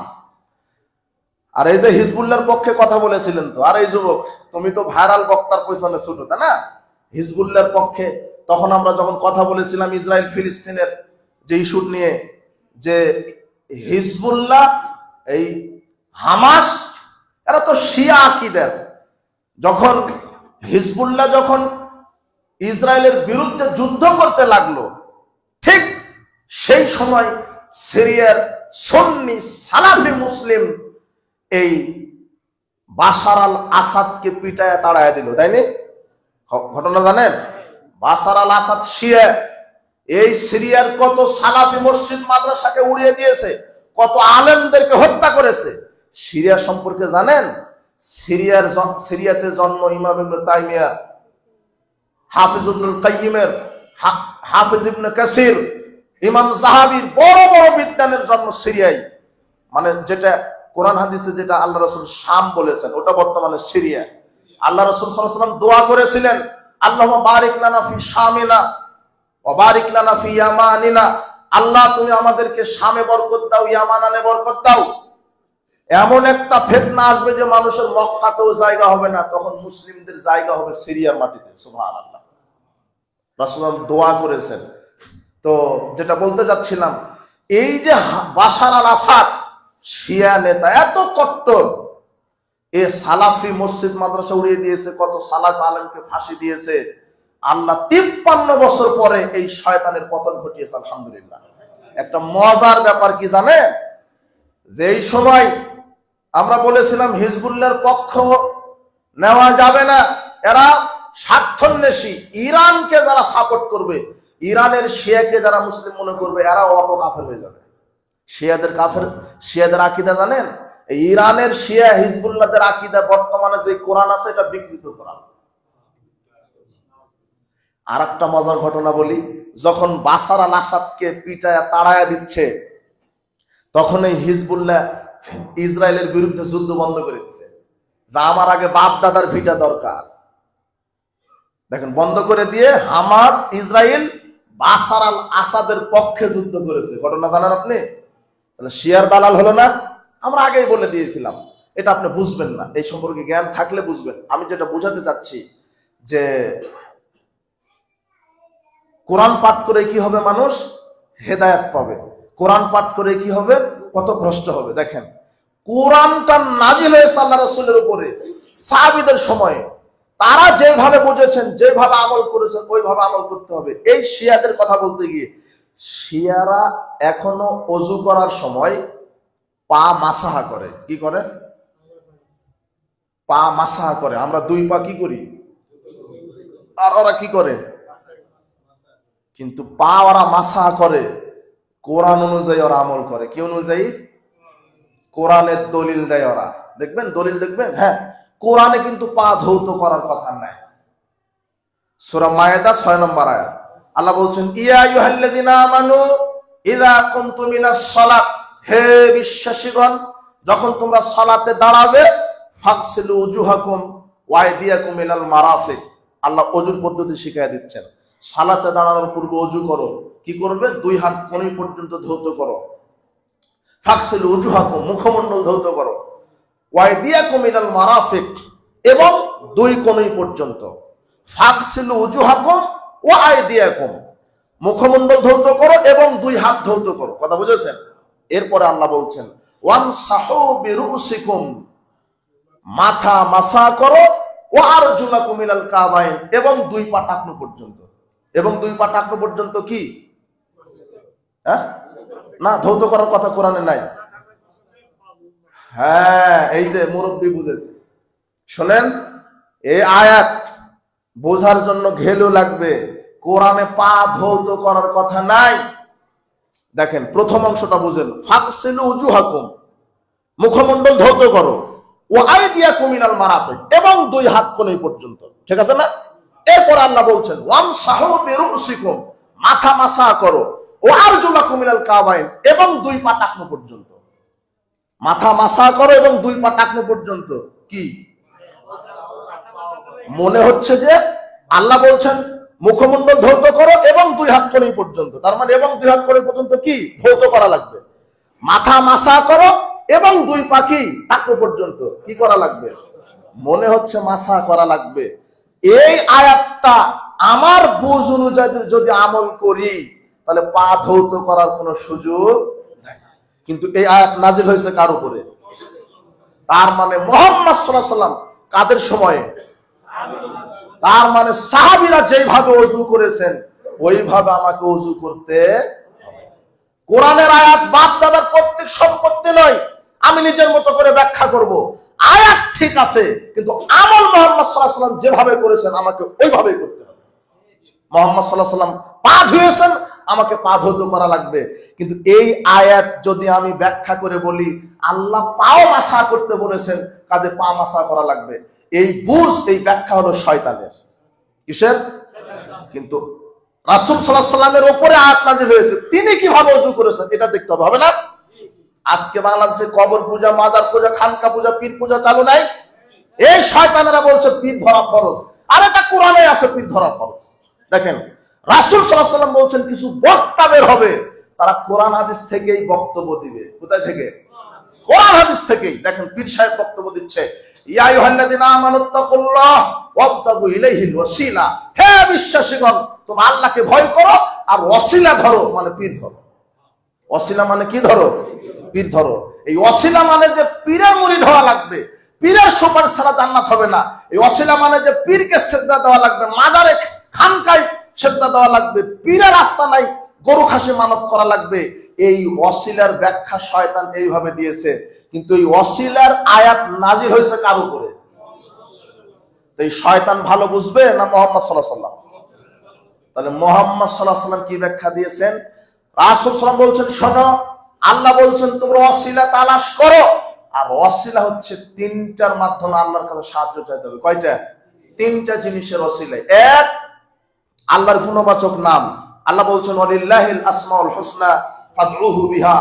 আর এই যে হিজবুল্লাহর পক্ষে কথা বলেছিলেন তো, আর এই যুবক, তুমি তো ভাইরাল বক্তার পেছনে ছোটো, তাই না? হিজবুল্লাহর পক্ষে তখন আমরা যখন কথা বলেছিলাম ইসরায়েল ফিলিস্তিনের যে ইস্যু নিয়ে, যে হিজবুল্লাহ, এই হামাস, এরা তো শিয়া আকীদার। যখন হিজবুল্লাহ যখন ইসরায়েলের বিরুদ্ধে যুদ্ধ করতে লাগলো, ঠিক সেই সময় সিরিয়ার সুন্নি সালাফি মুসলিম এই বাশার আল আসাদকে পিটায় তাড়ায় দিল, তাই না? ঘটনা জানেন? বাশার আল আসাদ শিয়া, এই সিরিয়ার কত সালাফি মসজিদ মাদ্রাসাকে উড়িয়ে দিয়েছে, কত আলেমদেরকে হত্যা করেছে। সিরিয়া সম্পর্কে জানেন? সিরিয়াতে জন্ম ইমাম ইবনে তাইমিয়া, হাফিজ ইবনুল কাইয়িমের, হাফিজ ইবনে কাসির, ইমাম যাহাবীর, বড় বড় বিদ্বানের জন্ম সিরিয়ায়। মানে যেটা কোরআন হাদিসে যেটা আল্লাহ রাসূল শাম বলেছেন, ওটা বর্তমানে সিরিয়া। আল্লাহ রাসূল সাল্লাল্লাহু আলাইহি ওয়াসাল্লাম দোয়া করেছিলেন, আল্লাহুম্মা বারিক লানা ফি শামিনা ওয়া বারিক লানা ফি ইয়ামানিনা, আল্লাহ তুমি আমাদেরকে শামে বরকত দাও, ইয়ামানে বরকত দাও। এমন একটা ফিতনা আসবে যে মানুষের মক্কাতেও জায়গা হবে না, তখন মুসলিমদের জায়গা হবে সিরিয়ার মাটিতে। সুবহানাল্লাহ, রাসূল দোয়া করেছেন। তো যেটা বলতে যাচ্ছিলাম, এই যে বাশার আল আসাদ শিয়া নেতা, এত কট্টর, এ সালাফি মসজিদ মাদ্রাসা উড়িয়ে দিয়েছে, কত সালাফ আলেমকে ফাঁসি দিয়েছে। আল্লাহ 53 বছর পরে এই শয়তানের পতন ঘটিয়েছে, আলহামদুলিল্লাহ। একটা মজার ব্যাপার কি জানেন? যে এই সময় আমরা বলেছিলাম হিজবুল্লাহর পক্ষ নেওয়া যাবে না, এরা স্বার্থন্বেষী, ইরানকে যারা সাপোর্ট করবে, ইরানের শিয়াকে যারা মুসলিম মনে করবে, এরা অপকাফের হয়ে যাবে। শিয়াদের আকীদা জানেন? ইরানের শিয়া হিজবুল্লাহদের আকীদা বর্তমানে যে কোরআন আছে, এটা বিকৃত কোরআন। আর একটা মজার ঘটনা বলি, যখন বাশার আল আসাদকে পিটায়া তাড়ায়া দিচ্ছে, তখন এই হিজবুল্লাহ ইসরায়েলের বিরুদ্ধে যুদ্ধ বন্ধ করে দিচ্ছে, যা আমার আগে বাপ দাদার ভিটা দরকার। দেখেন, বন্ধ করে দিয়ে হামাস ইসরায়েল বাশার আল আসাদের পক্ষে যুদ্ধ করেছে। ঘটনা জানেন আপনি? তাহলে শিয়ার দালাল হলো না? আমরা আগেই বলে দিয়েছিলাম, এটা আপনি বুঝবেন না, এই সম্পর্কে জ্ঞান থাকলে বুঝবেন। আমি যেটা বোঝাতে চাচ্ছি যে কোরআন পাঠ করে কি হবে? মানুষ হেদায়েত পাবে। কোরআন পাঠ করে কি হবে? কত ভ্রষ্ট হবে। দেখেন, কোরআনটা নাজিল হয়েছে আল্লাহ রাসূলের উপরে সাহাবীদের সময়ে, তারা যেভাবে বুঝেছেন, যেভাবে আমল করেছেন, ওইভাবে আমল করতে হবে। এই শিয়াদের কথা বলতে গিয়ে, শিয়ারা এখনো ওযু করার সময় পা মাসাহা করে। কি করে? পা মাসাহা করে। আমরা দুই পা কি করি? আর ওরা কি করে? কিন্তু পা ওরা মাসাহা করে, কোরআন অনুযায়ী ওরা আমল করে। কি অনুযায়ী? কোরআনের দলিল দেয় ওরা। দেখবেন, দলিল দেখবেন। হ্যাঁ, কোরআনে কিন্তু পা ধৌত করার কথা নাই। সূরা মায়েদা 6 নম্বর আয়াত আল্লাহ বলছেন, ইয়া আইয়ুহাল্লাযিনা আমানু ইযা কুমতুম ইলাস সালাত, হে বিশ্বাসীগণ, যখন তোমরা সালাতে দাঁড়াবে, ফাগসিলু উজুহাকুম ওয়া আইদিয়াকুম ইলাল মারাফিক। আল্লাহ ওযুর পদ্ধতি শিখিয়ে দিচ্ছেন। সালাতে দাঁড়ানোর পূর্বে ওযু করো। কি করবে? দুই হাত কনুই পর্যন্ত ধৌত করো। ফাগসিলু উজুহাকুম, মুখমণ্ডল ধৌত করো। ওয়া আইদিয়াকুম ইলাল মারাফিক, এবং দুই কনুই পর্যন্ত। ফাগসিলু উজুহাকুম ওয়া আইদিয়াকুম, মুখমণ্ডল ধৌত করো এবং দুই হাত ধৌত করো। কথা বুঝেছেন? এরপরে আল্লাহ বলছেন, ওয়ামসাহু বিরুসিকুম, মাথা মাসা করো, ওয়া আরজুলাকুম ইলাল কাবাইন, এবং দুই পা টাকনু পর্যন্ত। এবং দুই পা টাকনু পর্যন্ত কি? হ্যাঁ, না, ধৌত করার কথা কোরআনে নাই। হ্যাঁ, এই যে মুরব্বী বুঝেছে। শোনেন, এই আয়াত বোঝার জন্য ঘেলু লাগবে। কোরআনে পা ধৌত করার কথা নাই। দেখেন, প্রথম অংশটা বুঝেন, ফাগসিলু উজুহাকুম, মুখমণ্ডল ধৌত করো, ওয়া আইদিয়াকুম ইলাল মারাফিক, এবং দুই হাত কনুই পর্যন্ত। ঠিক আছে না? এরপর আল্লাহ বলছেন, ওয়ামসাহু বিরুসিকুম, মাথা মাসা করো, ওয়া আরজুলাকুম ইলাল কাবাইন, এবং দুই পা টাকনু পর্যন্ত। মাথা মাসা করো এবং দুই পা টাকনু পর্যন্ত। কি মনে হচ্ছে যে আল্লাহ বলছেন মুখমণ্ডল ধৌত করো এবং দুই হাত কনুই পর্যন্ত? তার মানে এবং দুই হাত কনুই পর্যন্ত কি ধৌত করা লাগবে? মাথা মাসা করো এবং দুই পা কি টাকনু পর্যন্ত কি করা লাগবে? মনে হচ্ছে মাসা করা লাগবে। এই আয়াতটা আমার বুঝ অনুযায়ী যদি আমল করি, তাহলে পা ধৌত করার কোনো সুযোগ নাই। কিন্তু এই আয়াত নাজিল হয়েছে কার উপরে? তার মানে মুহাম্মদ সাল্লাল্লাহু আলাইহি ওয়াসাল্লাম কাদের সময়ে? তার মানে সাহাবীরা যেভাবে ওযু করেছেন ওইভাবে আমাকে ওযু করতে হবে। কোরআনের আয়াত বাপ দাদার প্রত্যেক সম্পত্তি নয়, আমি নিজের মতো করে ব্যাখ্যা করব। আয়াত ঠিক আছে, কিন্তু আমল মুহাম্মদ সাল্লাল্লাহু আলাইহি ওয়াসাল্লাম যেভাবে করেছেন আমাকে ওইভাবেই করতে হবে। মুহাম্মদ সাল্লাল্লাহু আলাইহি ওয়াসাল্লাম পা ধুয়েছেন, আমাকে পা ধুতে করা লাগবে। কিন্তু এই আয়াত যদি আমি ব্যাখ্যা করে বলি আল্লাহ পাও মাসা করতে বলেছেন, কাজে পা মাসা করা লাগবে, এই বুঝ, এই ব্যাখ্যা হলো শয়তানের। কিসের? কিন্তু রাসূল সাল্লাল্লাহু আলাইহি ওয়াসাল্লামের উপরে আয়াত নাযিল হয়েছে, তিনি কিভাবে ওযু করেছেন এটা দেখতে হবে না? আজকে বাংলাদেশে কবর পূজা, মাজার পূজা, খানকা পূজা, পীর পূজা চালু নাই। এই শয়তানেরা বলছে পীর ধরা ফরজ, আর এটা কোরআনে আছে পীর ধরা ফরজ। দেখেন রাসূল সাল্লাল্লাহু আলাইহি ওয়াসাল্লাম বলছেন কিছু বক্তা বের হবে, তারা কোরআন হাদিস থেকেই বক্তব্য দিবে। কোথায় থেকে? কোরআন হাদিস থেকেই। দেখেন পীর সাহেব বক্তব্য দিচ্ছে, ইয়া আইয়ুহাল্লাযিনা আমানুত্তাকুল্লাহ ওয়াবতাগু ইলাইহিল ওয়াসিলা, হে বিশ্বাসীগণ তোমরা আল্লাহকে ভয় করো আর ওয়াসিলা ধরো, মানে পীর ধরো। ওয়াসিলা মানে কি ধরো? পীর ধরো। এই ওয়াসিলা মানে যে পীরের মুরিদ হওয়া লাগবে, পীরের সুপারিশ ছাড়া জান্নাত হবে না। এই ওয়াসিলা মানে যে পীরকে সিজদা দেওয়া লাগবে, মাজারে খানকায় সিজদা দেওয়া লাগবে, পীরের রাস্তা নাই গরু খাসি মানত করা লাগবে। এই ওয়াসিলার ব্যাখ্যা শয়তান এইভাবে দিয়েছে, কিন্তু এই ওয়াসিলার আয়াত নাজিল হয়েছে কার উপরে? এই শয়তান ভালো বুঝবে না মুহাম্মদ সাল্লাল্লাহু আলাইহি ওয়াসাল্লাম? তাহলে মুহাম্মদ সাল্লাল্লাহু আলাইহি ওয়াসাল্লাম কি ব্যাখ্যা দিয়েছেন? রাসূল সাল্লাল্লাহু আলাইহি ওয়াসাল্লাম বলছেন শোনো, আল্লাহ বলছেন তোমরা ওয়াসিলা তালাশ করো, আর ওয়াসিলা হচ্ছে তিনটার মাধ্যমে আল্লাহর কাছে সাহায্য চাইতে হবে। কয়টা? তিনটা জিনিসের ওয়াসিলায়। এক, আল্লাহর গুণবাচক নাম। আল্লাহ বলছেন ওয়ালিল্লাহিল আসমাউল হুসনা ফাদউহু বিহা,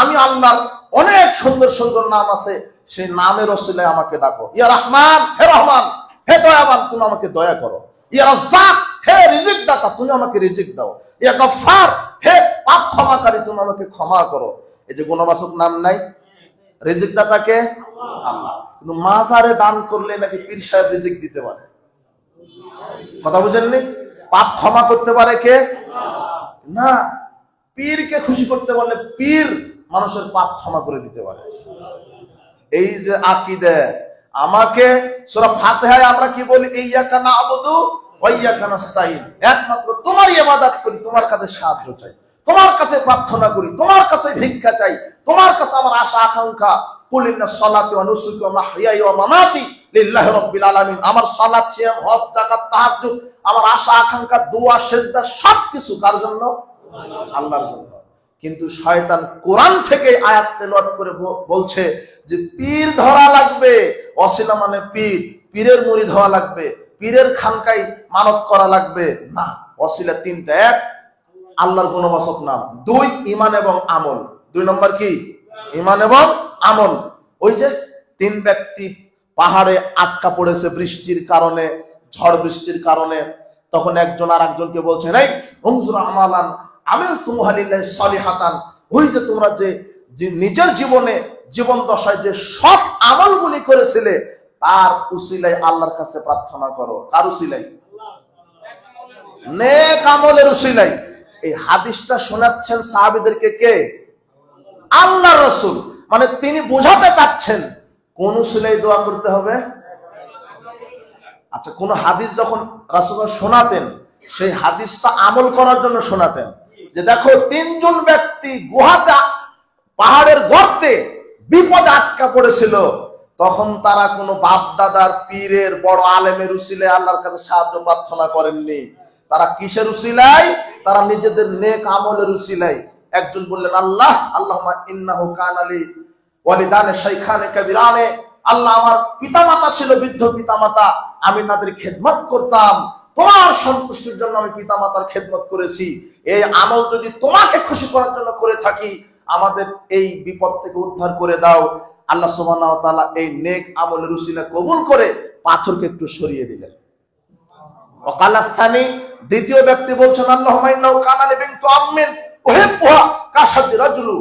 আমি আল্লাহর অনেক সুন্দর সুন্দর নাম আছে, সেই নামের ওসিলায় আমাকে ডাকো। ইয়া রহমান, হে রহমান, হে দয়াবান তুমি আমাকে দয়া করো। ইয়া রাজ্জাক, হে রিজিক দাতা তুমি আমাকে রিজিক দাও। ইয়া গফফার, হে পাপ ক্ষমাকারী তুমি আমাকে ক্ষমা করো। এই যে গুণবাচক নাম নাই, রিজিক দাতাকে আল্লাহ। কিন্তু মাজারে দান করলে নাকি পীর সাহেব রিজিক দিতে পারে। কথা বুঝেননি? পাপ ক্ষমা করতে পারে কে? না, পীরকে খুশি করতে পারলে পীর মানুষের পাপ ক্ষমা করে দিতে পারে। এই যে আকীদা, আমাকে সূরা ফাতিহায় আমরা কি বলি? ইয়্যাকা না'বুদু ওয়া ইয়্যাকা নাস্তাইন, একমাত্র তোমারই ইবাদত করি, তোমার কাছে সাহায্য চাই, তোমার কাছে প্রার্থনা করি, তোমার কাছে ভিক্ষা চাই, তোমার কাছে আমার আশা আকাঙ্ক্ষা। কুল ইন্না সলাতি ওয়া নুসুকি ওয়া মাহইয়ায়া ওয়া মামাতি লিল্লাহি রাব্বিল আলামিন, আমার সালাত, সিয়াম, হজ, যাকাত, তাহাজ্জুদ, আমার আশা আকাঙ্ক্ষা, দোয়া, সিজদা সবকিছু কার জন্য? আল্লাহর জন্য। কিন্তু শয়তান কোরআন থেকে আয়াত তেলাওয়াত করে বলছে যে পীর ধরা লাগবে, ওয়াসিলা মানে পীর, পীরের মুরিদ হওয়া লাগবে, পীরের খানকায় মানত করা লাগবে। না, ওয়াসিলা তিনটা। এক, আল্লাহর গুণবাচক নাম। দুই, ঈমান এবং আমল। দুই নম্বর কি? ঈমান এবং আমল। ওই যে তিন ব্যক্তি পাহাড়ে আটকা পড়েছে বৃষ্টির কারণে, ঝড় বৃষ্টির কারণে, তখন একজন আর একজনকে বলছে এই উনজুর আমালান আমিলতুম লিল্লাহি সলিহাতান, ওই যে তোমরা যে নিজের জীবনে জীবন দশায় যে সৎ আমলগুলি করেছিলে তার উসিলায় আল্লাহর কাছে প্রার্থনা করো। কার উসিলায়? নেক আমলের উসিলায়। এই হাদিসটা শোনাচ্ছেন সাহাবীদেরকে কে? আল্লাহর রাসূল। মানে তিনি বোঝাতে চাচ্ছেন কোন উসিলায় দোয়া করতে হবে। আচ্ছা, কোন হাদিস যখন রাসূল শোনাতেন সেই হাদিসটা আমল করার জন্য শোনাতেন। যে দেখো তিনজন ব্যক্তি গুহাতে, পাহাড়ের গর্তে বিপদে আটকা পড়েছিল, তখন তারা কোনো বাপ দাদার, পীরের, বড় আলেমের উসিলায় আল্লাহর কাছে সাহায্য প্রার্থনা করেননি। তারা কিসের উসিলায়? তারা নিজেদের নেক আমলের উসিলায়। একজন বললেন আল্লাহ আল্লাহুম্মা ইন্নাহু কানা লি ওয়ালিদানে শাইখানে কাবিরানে, আল্লাহ আমার পিতামাতা ছিল বৃদ্ধ পিতামাতা, আমি তাদের খেদমত করতাম, তোমার সন্তুষ্টির জন্য আমি পিতামাতার খেদমত করেছি। এই আমল যদি তোমাকে খুশি করার জন্য করে থাকি, আমাদের এই বিপদ থেকে উদ্ধার করে দাও। আল্লাহ সুবহানাহু ওয়া তাআলা এই নেক আমলের উসিলা কবুল করে পাথরকে একটু সরিয়ে দিলেন। ওয়াকালা সানি, দ্বিতীয় ব্যক্তি বলছেন আল্লাহুম্মা ইন্নাহু কানা লি বিনতু আম্মিন উহিব্বুহা কাশাদি রাজুলু,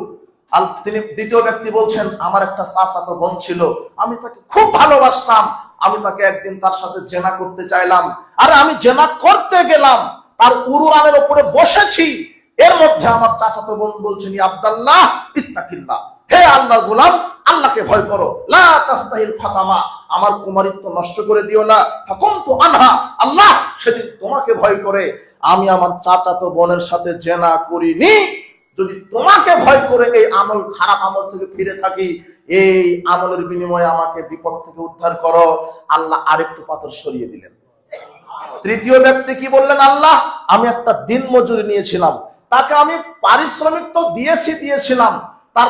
তিনি দ্বিতীয় ব্যক্তি বলছেন আমার একটা চাচাতো বোন ছিল, আমি তাকে খুব ভালোবাসতাম, আমি তাকে একদিন তার সাথে জেনা করতে চাইলাম, আরে আমি জেনা করতে গেলাম, তার উরুরানের উপরে বসেছি, এর মধ্যে আমার চাচাতো বোন বলছেন ইয়া আব্দুল্লাহ ইত্তাকিল্লাহ, হে আল্লাহর গোলাম আল্লাহকে ভয় করো, লা তাফতাহিল খাতামা, আমার কুমারিত্ব নষ্ট করে দিও না, ফাকুমতু আনহা, আল্লাহ সেদিন তোমাকে ভয় করে আমি আমার চাচাতো বোনের সাথে জেনা করিনি। যদি তোমাকে ভয় করে এই আমল, খারাপ আমল থেকে ফিরে থাকি, এই আমলের বিনিময়ে আমাকে বিপদ থেকে উদ্ধার করো। আল্লাহ আরেকটু পাথর সরিয়ে দিলেন। তৃতীয় ব্যক্তি কি বললেন? আল্লাহ আমি একটা দিন মজুরি নিয়েছিলাম, তাকে আমি পারিশ্রমিক তো দিয়েছিলাম, তার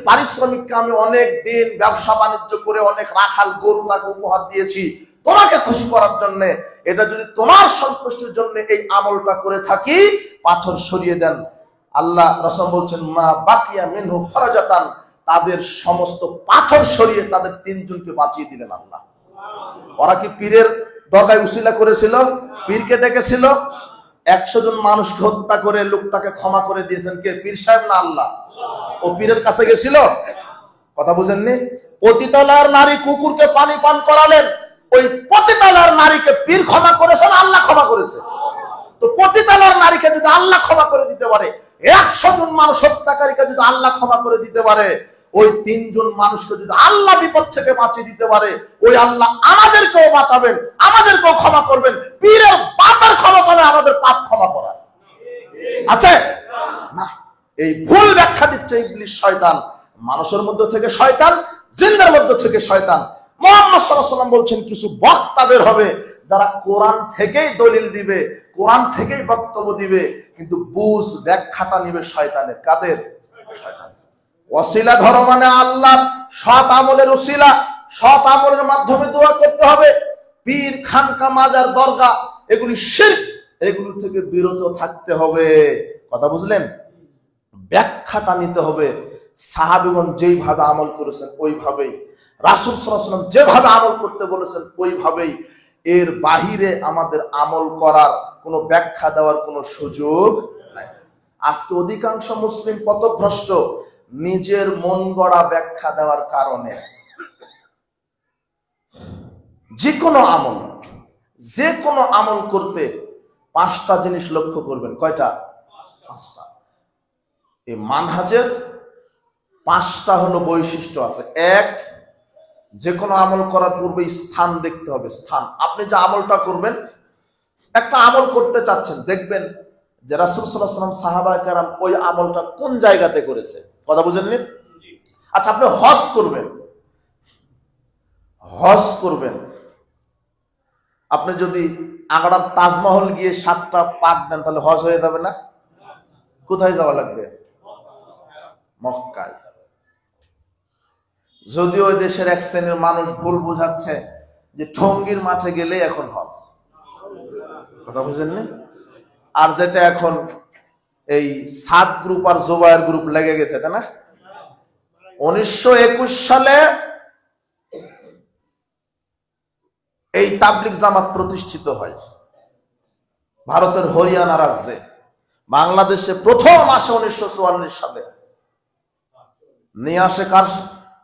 পারিশ্রমিককে আমি অনেক দিন ব্যবসা বাণিজ্য করে অনেক রাখাল গরু তাকে উপহার দিয়েছি তোমাকে খুশি করার জন্য। এটা যদি তোমার সন্তুষ্টির জন্য এই আমলটা করে থাকি, পাথর সরিয়ে দেন। আল্লাহ রাসূল বলছেন মা বাকিয়া মিনহু ফারাজাতান, তাদের সমস্ত পাথর সরিয়ে তাদের তিনজনকে বাঁচিয়ে দিলেন আল্লাহ। ওরা কি পীরের দরগায় উসিলা করেছিল? পীরকে ডেকেছিল? 100 জন মানুষকে হত্যা করে লোকটাকে ক্ষমা করে দিয়েছেন কে? পীর সাহেব না আল্লাহ? ও পীরের কাছে গেছিল? কথা বুঝেননি? পতিতালার নারী কুকুরকে পানি পান করালেন, ওই পতিতালার নারীকে পীর ক্ষমা করেছেন, আল্লাহ ক্ষমা করেছে। তো পতিতালার নারীকে যদি আল্লাহ ক্ষমা করে দিতে পারে, 100 জন মানুষ হত্যাকারীকে যদি আল্লাহ ক্ষমা করে দিতে পারে, ওই 3 জন মানুষকে যদি আল্লাহ বিপদ থেকে বাঁচিয়ে দিতে পারে, ওই আল্লাহ আমাদেরকেও বাঁচাবেন, আমাদেরকেও ক্ষমা করবেন। পীরের বাপের ক্ষমা করে আমাদের পাপ ক্ষমা করা আছে না? এই ভুল ব্যাখ্যা দিচ্ছে ইবলিস, শয়তান। মানুষের মধ্যে থেকে শয়তান, জিনদের মধ্যে থেকে শয়তান। মুহাম্মদ সাল্লাল্লাহু আলাইহি ওয়াসাল্লাম বলছেন কিছু বক্তা বের হবে যারা কোরআন থেকেই দলিল দিবে, কোরআন থেকেই বক্তব্য দিবে, কিন্তু বুঝ ব্যাখ্যাটা নিবে শয়তানের। কাদের? শয়তান। ওসিলা ধরো মানে আল্লাহর সৎ আমলের ওসিলা, সৎ আমলের মাধ্যমে দোয়া করতে হবে। পীর, খানকা, মাজার, দরগা এগুলি শিরক, এগুলো থেকে বিরত থাকতে হবে। কথা বুঝলেন? ব্যাখ্যাটা নিতে হবে। সাহাবীগণ যেইভাবে আমল করেছেন ওইভাবেই, রাসূল সাল্লাল্লাহু আলাইহি ওয়াসাল্লাম যেভাবে আমল করতে বলেছেন ওইভাবেই, এর বাহিরে আমাদের আমল করার কোনো ব্যাখ্যা দেওয়ার কোনো সুযোগ নাই। আজকে অধিকাংশ মুসলিম পথভ্রষ্ট নিজের মন গড়া ব্যাখ্যা দেওয়ার কারণে। যে কোনো আমল করতে 5টা জিনিস লক্ষ্য করবেন। কয়টা? 5টা। এই মানহাজের 5টা হলো বৈশিষ্ট্য আছে। 1, যে কোনো আমল করার পূর্বে স্থান দেখতে হবে। স্থান, আপনি যে আমলটা করবেন, একটা আমল করতে চাচ্ছেন, দেখবেন যে রাসূল সাল্লাল্লাহু আলাইহি ওয়াসাল্লাম, সাহাবায়ে কেরাম ওই আমলটা কোন জায়গাতে করেছে। কথা বুঝেননি? আচ্ছা, আপনি হজ করবেন, আপনি যদি আগ্রার তাজমহল গিয়ে 7টা পাক দেন তাহলে হজ হয়ে যাবে না? কোথায় যাওয়া লাগবে? মক্কায়। যদিও ওই দেশের এক শ্রেণীর মানুষ ভুল বোঝাচ্ছে যে টঙ্গীর মাঠে গেলে এখন হজ। কথা বুঝেননি? আর যেটা এখন এই সাদ গ্রুপ আর জোবায়ের গ্রুপ লেগে গেছে, তাই না? 1921 সালে এই তাবলিগ জামাত প্রতিষ্ঠিত হয় ভারতের হরিয়ানা রাজ্যে। বাংলাদেশে প্রথম আসে 1944 সালে। নিয়ে আসে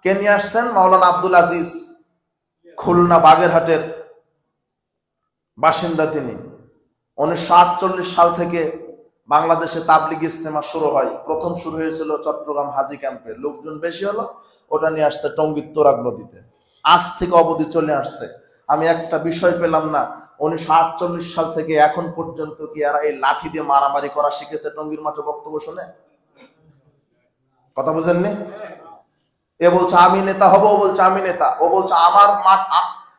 কে নিয়ে আসছেন? মাওলানা আব্দুল আজিজ, খুলনা বাগেরহাটের বাসিন্দা তিনি। 1948 সাল থেকে বাংলাদেশে তাবলিগ ইজতেমা শুরু হয়। প্রথম শুরু হয়েছিল চট্টগ্রাম হাজি ক্যাম্পে, লোকজন বেশি হলো, ওটা নিয়ে আসছে টঙ্গীর তোরাগ নদীতে। আজ থেকে অবধি চলে আসছে। আমি একটা বিষয় পেলাম না, 1948 সাল থেকে এখন পর্যন্ত কি এরা এই লাঠি দিয়ে মারামারি করা শিখেছে টঙ্গীর মাঠে বক্তব্য শুনে? কথা বুঝেননি? এ বলছে আমি নেতা হব, ও বলছে আমি নেতা, ও বলছে আমার মাঠ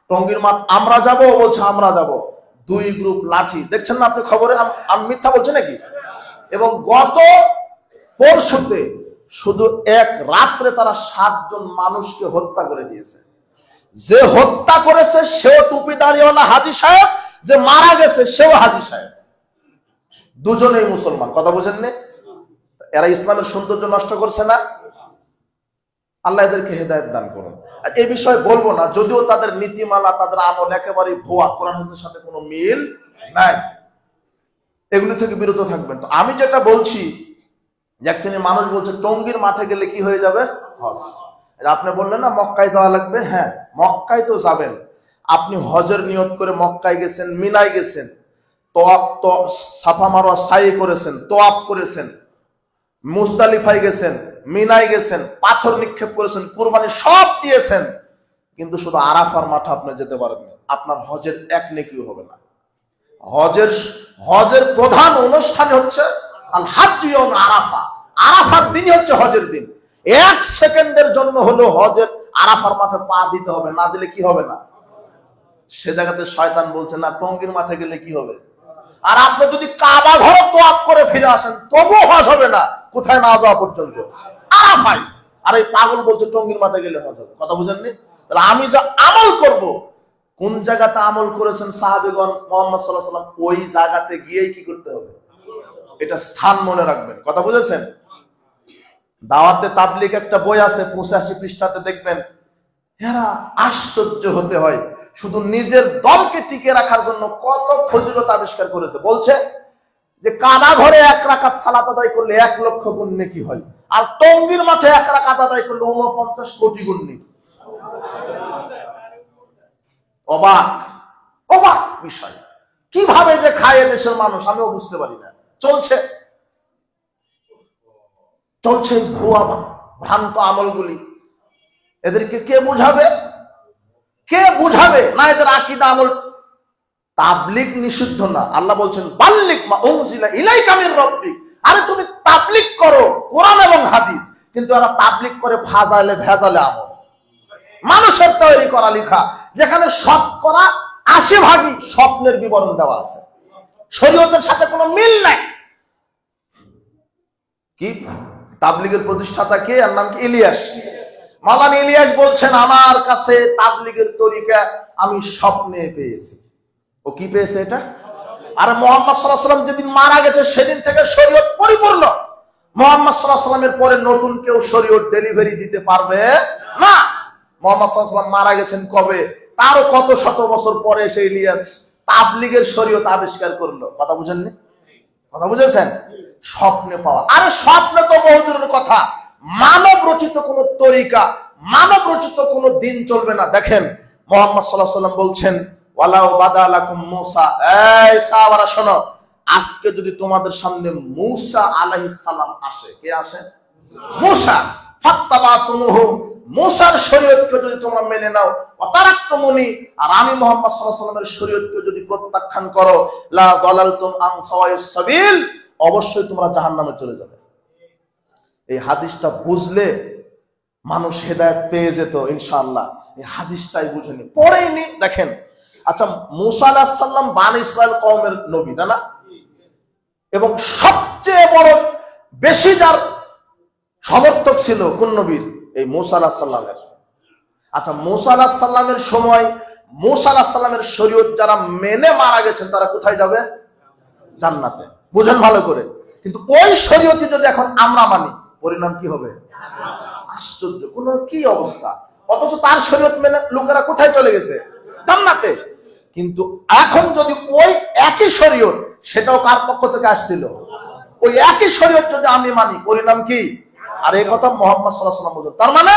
টঙ্গীর মাঠ আমরা যাব, ও বলছে আমরা যাব। 2 গ্রুপ লাঠি, দেখছেন না আপনি খবরে? আমি মিথ্যা বলছি নাকি? এবং গত পরশুতে শুধু এক রাত্রে তারা 7 জন মানুষকে হত্যা করে দিয়েছে। যে হত্যা করেছে সেও টুপি দাড়িওয়ালা হাজী সাহেব, যে মারা গেছে সেও হাজী সাহেব, দুজনেই মুসলমান। কথা বুঝেননি? এরা ইসলামের সৌন্দর্য নষ্ট করছে না? আল্লাহ এদেরকে হেদায়েত দান করুন। আর এই বিষয়ে বলবো না, যদিও তাদের নীতিমালা, তাদের আমল একেবারে ভুয়া, কোরআন হাদিসের সাথে কোনো মিল নাই। এগুলি থেকে বিরত থাকবেন। তো আমি যেটা বলছি, এক শ্রেণীর মানুষ বলছে টঙ্গীর মাঠে গেলে কি হয়ে যাবে? হজ। আপনি বললেন না মক্কায় যাওয়া লাগবে, হ্যাঁ মক্কায় তো যাবেন। আপনি হজের নিয়ত করে মক্কায় গেছেন, মিনায় গেছেন, সাফা মারওয়া সাই করেছেন, তোয়াফ করেছেন, মুজদালিফায় গেছেন, মিনায় গেছেন, পাথর নিক্ষেপ করেছেন, কুরবানি সব দিয়েছেন, কিন্তু শুধু আরাফার মাঠে আপনি যেতে পারেননি, আপনার হজের এক নেকিও হবে না। হজের প্রধান অনুষ্ঠান হচ্ছে আল হাজ্জু ইয়াউম আরাফা। আরাফার দিনই হচ্ছে হজের দিন। এক সেকেন্ডের জন্য হলো হজের আরাফার মাঠে পা দিতে হবে, না দিলে কি হবে না? সে জায়গাতে শয়তান বলছে না টঙ্গীর মাঠে গেলে কি হবে? আর আপনি যদি কাবা ঘর তোয়াফ করে ফিরে আসেন তবুও হজ হবে না, কোথায় না যাওয়া পর্যন্ত, আরাফায়। আর এই পাগল বলছে টঙ্গীর মাঠে গেলে হজ হবে। কথা বুঝেননি? তাহলে আমি যা আমল করব, কোন জায়গাতে আমল করেছেন সাহাবীগণ মুহাম্মদ সাল্লাল্লাহু আলাইহি ওয়াসাল্লাম, ওই জায়গাতে গিয়েই কি করতে হবে, এটা স্থান মনে রাখবেন। কথা বুঝেছেন? দাওয়াতে তাবলীগ একটা বই আছে 85 পৃষ্ঠাতে, দেখবেন এরা আশ্চর্য হতে হয়, শুধু নিজের দলকে টিকে রাখার জন্য কত ফজিলত আবিষ্কার করেছে। বলছে যে কাবা ঘরে 1 রাকাত সালাত আদায় করলে 1 লক্ষ গুণ নেকি হয়, আর টঙ্গীর মাঠে 1 রাকাত আদায় করলে 49 কোটি গুণ নেকি। অবাক অবাক বিষয়। কিভাবে যে খায় দেশের মানুষ আমিও বুঝতে পারি না। চলছে ভুয়া ভ্রান্ত আমলগুলি, এদেরকে কে বুঝাবে? কে বুঝাবে? না এদের আকীদা আমল। তাবলীগ নিষিদ্ধ না, আল্লাহ বলছেন বাল্লিগ মা উনজিলা ইলাইকা মির রাব্বিক। আরে তুমি তাবলীগ করো কোরআন এবং হাদিস, কিন্তু এরা তাবলীগ করে ভেজালে আমল, মানুষের তৈরি করা লেখা, যেখানে শতকরা 80% স্বপ্নের বিবরণ দেওয়া আছে, শরীয়তের সাথে কোনো মিল নাই। কি তাবলীগের প্রতিষ্ঠাতা কে? আর নাম কি? ইলিয়াস। মাওলানা ইলিয়াস বলছেন আমার কাছে তাবলীগের তরিকা আমি স্বপ্নে পেয়েছি। ও কি পেয়েছে এটা? আরে মুহাম্মদ সাল্লাল্লাহু আলাইহি ওয়াসাল্লাম যেদিন মারা গেছে সেদিন থেকে শরীয়ত পরিপূর্ণ। মুহাম্মদ সাল্লাল্লাহু আলাইহি ওয়াসাল্লামের পরে নতুন কেউ শরীয়ত ডেলিভারি দিতে পারবে না। মুহাম্মদ সাল্লাল্লাহু আলাইহি ওয়াসাল্লাম মারা গেছেন কবে? তারও কত শত বছর পরে সেই ইলিয়াস তাবলীগের শরীয়ত আবিষ্কার করলো। কথা বুঝেননি? কথা বুঝেছেন? স্বপ্নে পাওয়া। আরে স্বপ্নে তো বহুদূরের কথা, মানব রচিত কোন তরিকা, মানব রচিত কোন দিন চলবে না। দেখেন মুহাম্মদ সাল্লাল্লাহু আলাইহি ওয়াসাল্লাম বলছেন ওয়ালাউ বাদালাকুম মূসা, এই সাহাবারা শোনো, আজকে যদি তোমাদের সামনে মূসা আলাইহিস সালাম আসে, কে আসে? মূসা। ফাত্তাবাতুহু, মূসার শরীয়তকে যদি তোমরা মেনে নাও, ওয়াতারাকতুমুনি, আর আমি মুহাম্মদ সাল্লাল্লাহু আলাইহি ওয়াসাল্লামের শরীয়তকে যদি প্রত্যাখ্যান করো, লা দালালতুম আন সাওয়াইস সাবিল, অবশ্যই তোমরা জাহান্নামে চলে যাবে। এই হাদিসটা বুঝলে মানুষ হেদায়েত পেয়ে যেত ইনশাআল্লাহ। এই হাদিসটাই বুঝেনি, পড়েইনি। দেখেন, আচ্ছা মূসা আলাইহিস সালাম বানি ইসরাইল কওমের নবী, তাই না? এবং সবচেয়ে বড় বেশি যার সমর্থক ছিল কোন নবীর? এই মূসা আলাইহিস সালামের। আচ্ছা মূসা আলাইহিস সালামের সময় মূসা আলাইহিস সালামের শরীয়ত যারা মেনে মারা গেছেন তারা কোথায় যাবে? জান্নাতে। বুঝেন ভালো করে। কিন্তু ওই শরীয়তে যদি এখন আমরা মানি, পরিণাম কি হবে? আশ্চর্য, কোন কি অবস্থা। অথচ তার শরীয়ত মেনে লোকেরা কোথায় চলে গেছে? জান্নাতে। কিন্তু এখন যদি ওই একই শরীয়ত, সেটাও কার পক্ষ থেকে আসছিল? ওই একই শরীয়ত যদি আমি মানি, পরিণাম কি? আর এই কথা মুহাম্মদ সাল্লাল্লাহু আলাইহি ওয়াসাল্লাম বলেন। তার মানে